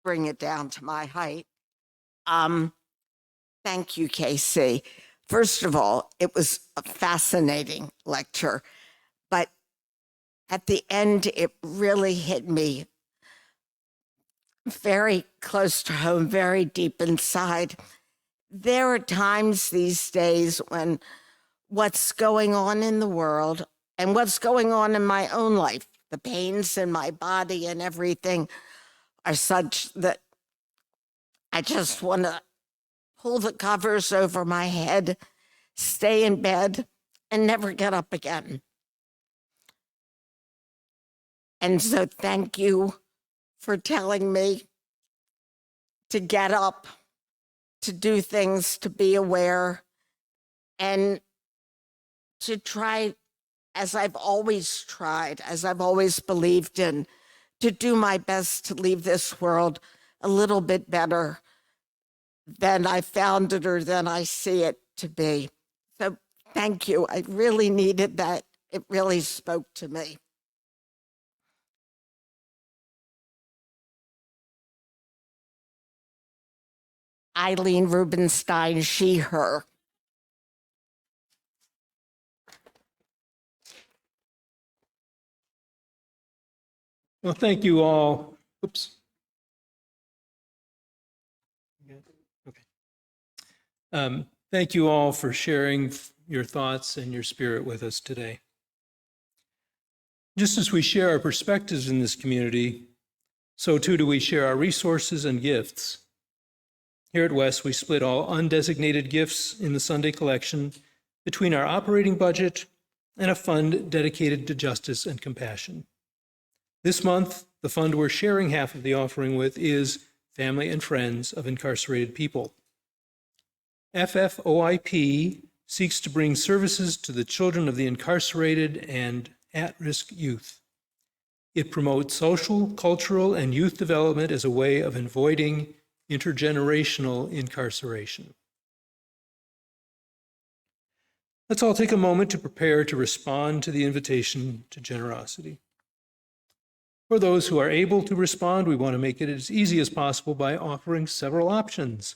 Bring it down to my height. Thank you, Casey. First of all, it was a fascinating lecture, but at the end, it really hit me very close to home, very deep inside. There are times these days when what's going on in the world and what's going on in my own life, the pains in my body and everything, are such that I just want to pull the covers over my head, stay in bed, and never get up again. And so thank you for telling me to get up, to do things, to be aware, and to try, as I've always tried, as I've always believed in, to do my best to leave this world a little bit better than I found it or than I see it to be. So thank you. I really needed that. It really spoke to me. Eileen Rubenstein, she, her. Well, thank you all. Oops. Okay. Thank you all for sharing your thoughts and your spirit with us today. Just as we share our perspectives in this community, so too do we share our resources and gifts. Here at West, we split all undesignated gifts in the Sunday collection between our operating budget and a fund dedicated to justice and compassion. This month, the fund we're sharing half of the offering with is Family and Friends of Incarcerated People. FFOIP seeks to bring services to the children of the incarcerated and at-risk youth. It promotes social, cultural, and youth development as a way of avoiding intergenerational incarceration. Let's all take a moment to prepare to respond to the invitation to generosity. For those who are able to respond, we want to make it as easy as possible by offering several options.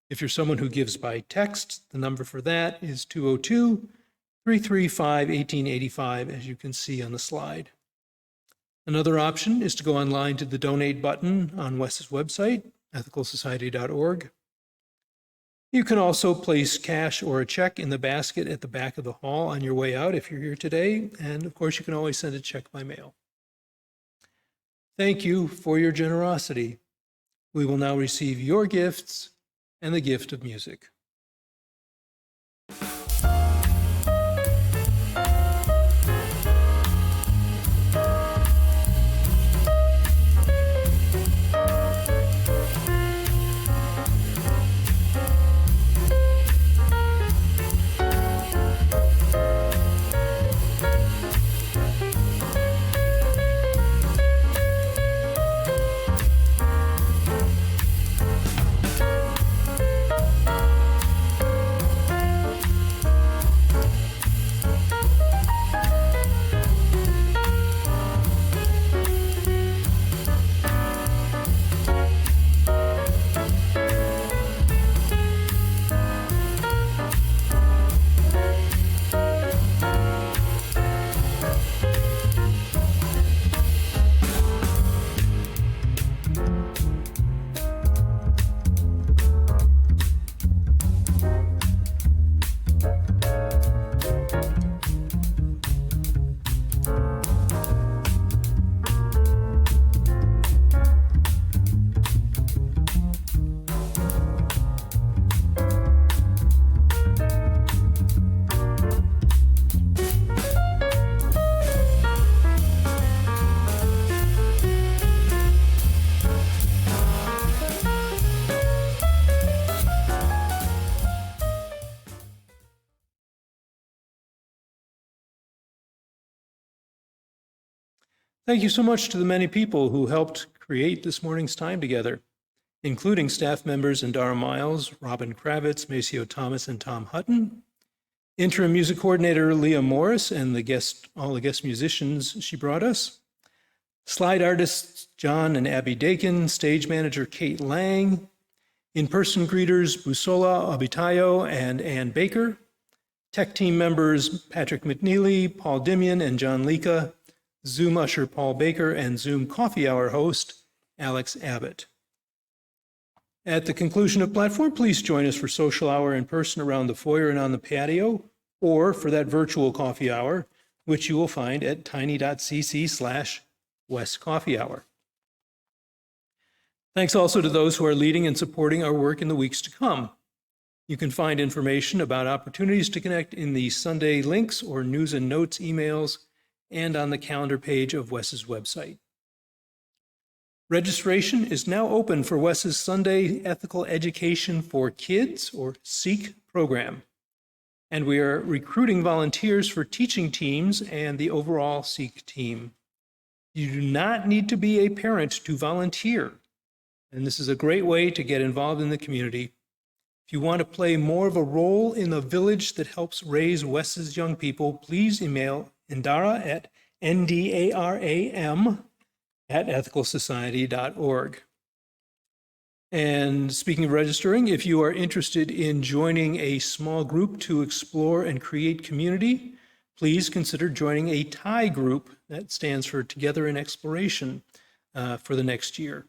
If you're someone who gives by text, the number for that is 202-335-1885, as you can see on the slide. Another option is to go online to the donate button on West's website, ethicalsociety.org. You can also place cash or a check in the basket at the back of the hall on your way out if you're here today, and of course you can always send a check by mail. Thank you for your generosity. We will now receive your gifts and the gift of music. Thank you so much to the many people who helped create this morning's time together, including staff members Indara Miles, Robin Kravitz, Maceo Thomas, and Tom Hutton, interim music coordinator Leah Morris, and all the guest musicians she brought us, slide artists John and Abby Dakin, stage manager Kate Lang, in-person greeters Busola Abitayo and Ann Baker, tech team members Patrick McNeely, Paul Dimian, and John Lika, Zoom usher Paul Baker, and Zoom coffee hour host Alex Abbott. At the conclusion of platform, please join us for social hour in person around the foyer and on the patio, or for that virtual coffee hour, which you will find at tiny.cc/West Coffee Hour. Thanks also to those who are leading and supporting our work in the weeks to come. You can find information about opportunities to connect in the Sunday links or news and notes emails and on the calendar page of WES's website. Registration is now open for WES's Sunday Ethical Education for Kids, or SEEK program, and we are recruiting volunteers for teaching teams and the overall SEEK team. You do not need to be a parent to volunteer, and this is a great way to get involved in the community. If you want to play more of a role in a village that helps raise WES's young people, please email Indara at ndaram@ethicalsociety.org. And speaking of registering, if you are interested in joining a small group to explore and create community, please consider joining a TIE group, that stands for Together in Exploration, for the next year.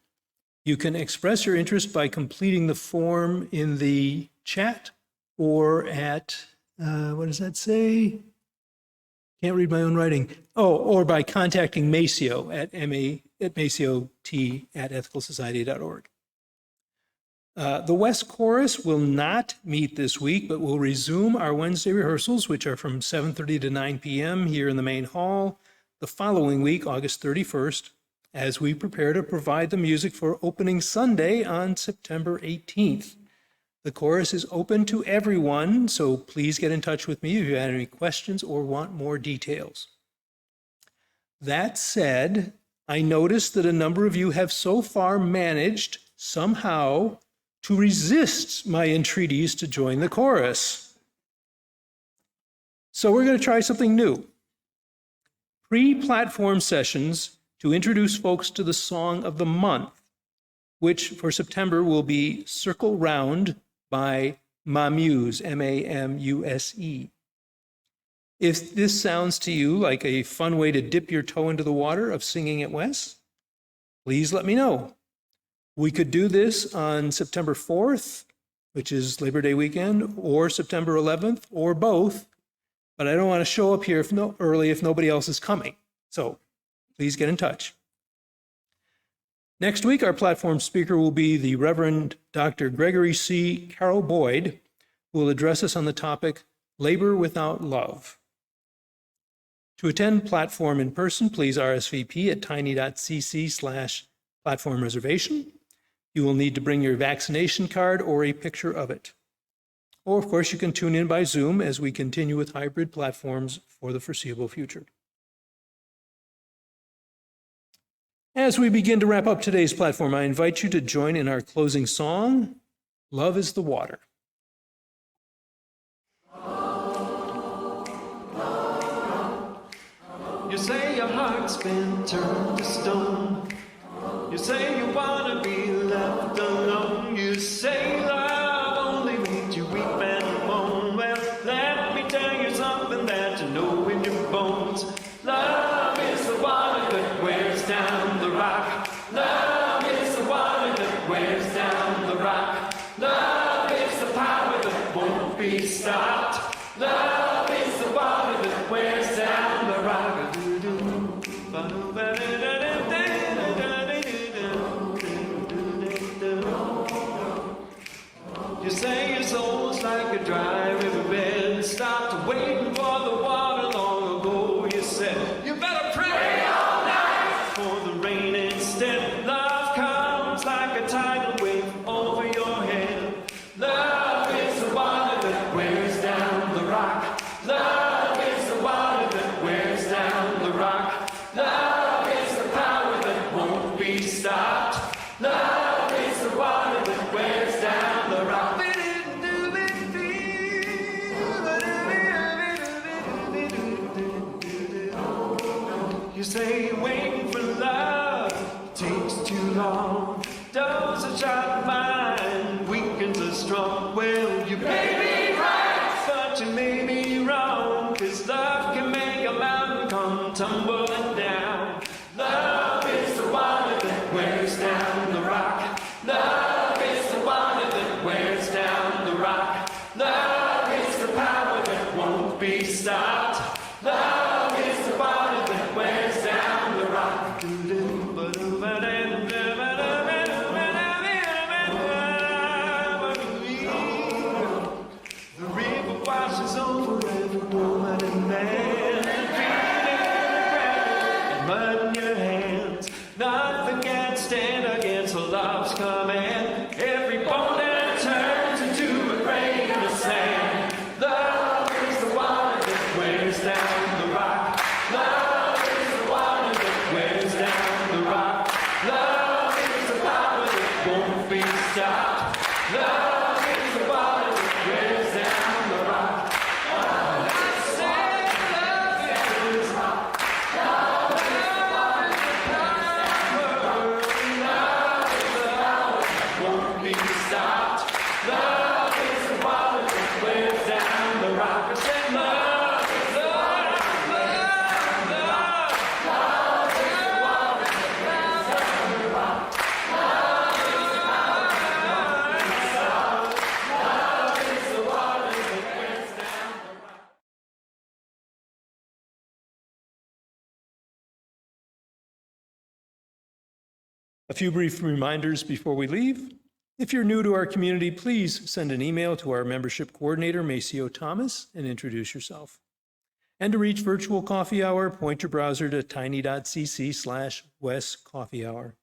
You can express your interest by completing the form in the chat or at, what does that say? Can't read my own writing. Oh, or by contacting Maceo at maciot@ethicalsociety.org. The West Chorus will not meet this week, but will resume our Wednesday rehearsals, which are from 7:30 to 9 p.m. here in the main hall the following week, August 31st, as we prepare to provide the music for opening Sunday on September 18th. The chorus is open to everyone, so please get in touch with me if you have any questions or want more details. That said, I noticed that a number of you have so far managed somehow to resist my entreaties to join the chorus. So we're going to try something new. Pre-platform sessions to introduce folks to the song of the month, which for September will be Circle Round by Mamuse, M-A-M-U-S-E. If this sounds to you like a fun way to dip your toe into the water of singing at WES, please let me know. We could do this on September 4th, which is Labor Day weekend, or September 11th, or both, but I don't want to show up here early if nobody else is coming. So please get in touch. Next week, our platform speaker will be the Reverend Dr. Gregory C. Carroll Boyd, who will address us on the topic, Labor Without Love. To attend platform in person, please RSVP at tiny.cc/platform reservation. You will need to bring your vaccination card or a picture of it. Or, of course, you can tune in by Zoom as we continue with hybrid platforms for the foreseeable future. As we begin to wrap up today's platform, I invite you to join in our closing song, Love is the Water. You say your heart's been turned to stone. You say you wanna be left alone. You say love only makes you weep and moan. Well, let me tell you something that you know in your bones. Love is the water that wears down the rock. Love is the water that wears down the rock. Love is the power that won't be stopped. Love is the water that wears down the rock. You say your soul's like a dry riverbed. Stopped waiting for the water long ago. You said you better pray all night for the rain instead. Love comes like a tidal wave over your head. Love is the water that wears down the rock. Love is the water that wears down the rock. Love is You say you're waiting for love, takes too long. Doors are shut, mind weakens are strong. Well, you may be right, but you may be wrong. 'Cause love can make a mountain come tumbling down. Love is the water that wears down the rock. Love is the water that wears down the rock. Love is the power that won't be stopped. Love is the water that wears down the rock. The river washes over every woman and man. And mud in your hands. Nothing can stand against love's command. Every bone that turns into a grain of sand. Love is the water that wears down the rock. Love is the water that wears down the rock. Love is the power that won't be stopped. Love is the water that wears down the rock. I say love is won't be stopped. Love is the water that wears down the rock. I said love, love, love, love. Love is the water that wears down the rock. Love is the power that won't be stopped. Love is the water that wears down the rock. A few brief reminders before we leave. If you're new to our community, please send an email to our membership coordinator, Maceo Thomas, and introduce yourself. And to reach Virtual Coffee Hour, point your browser to tiny.cc/westcoffeehour.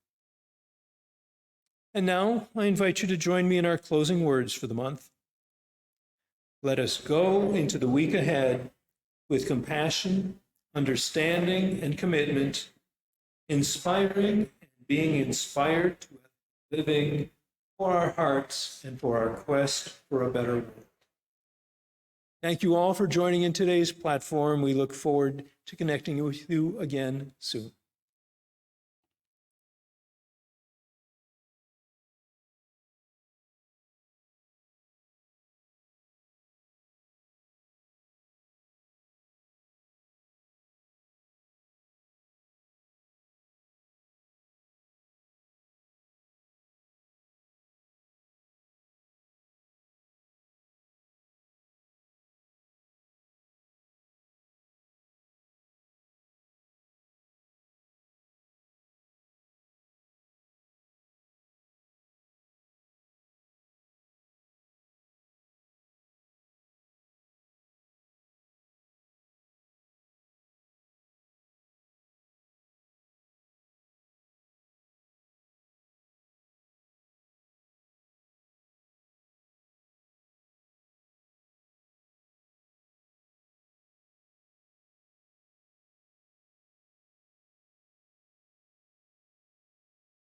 And now I invite you to join me in our closing words for the month. Let us go into the week ahead with compassion, understanding, and commitment, inspiring and being inspired to living for our hearts and for our quest for a better world. Thank you all for joining in today's platform. We look forward to connecting with you again soon.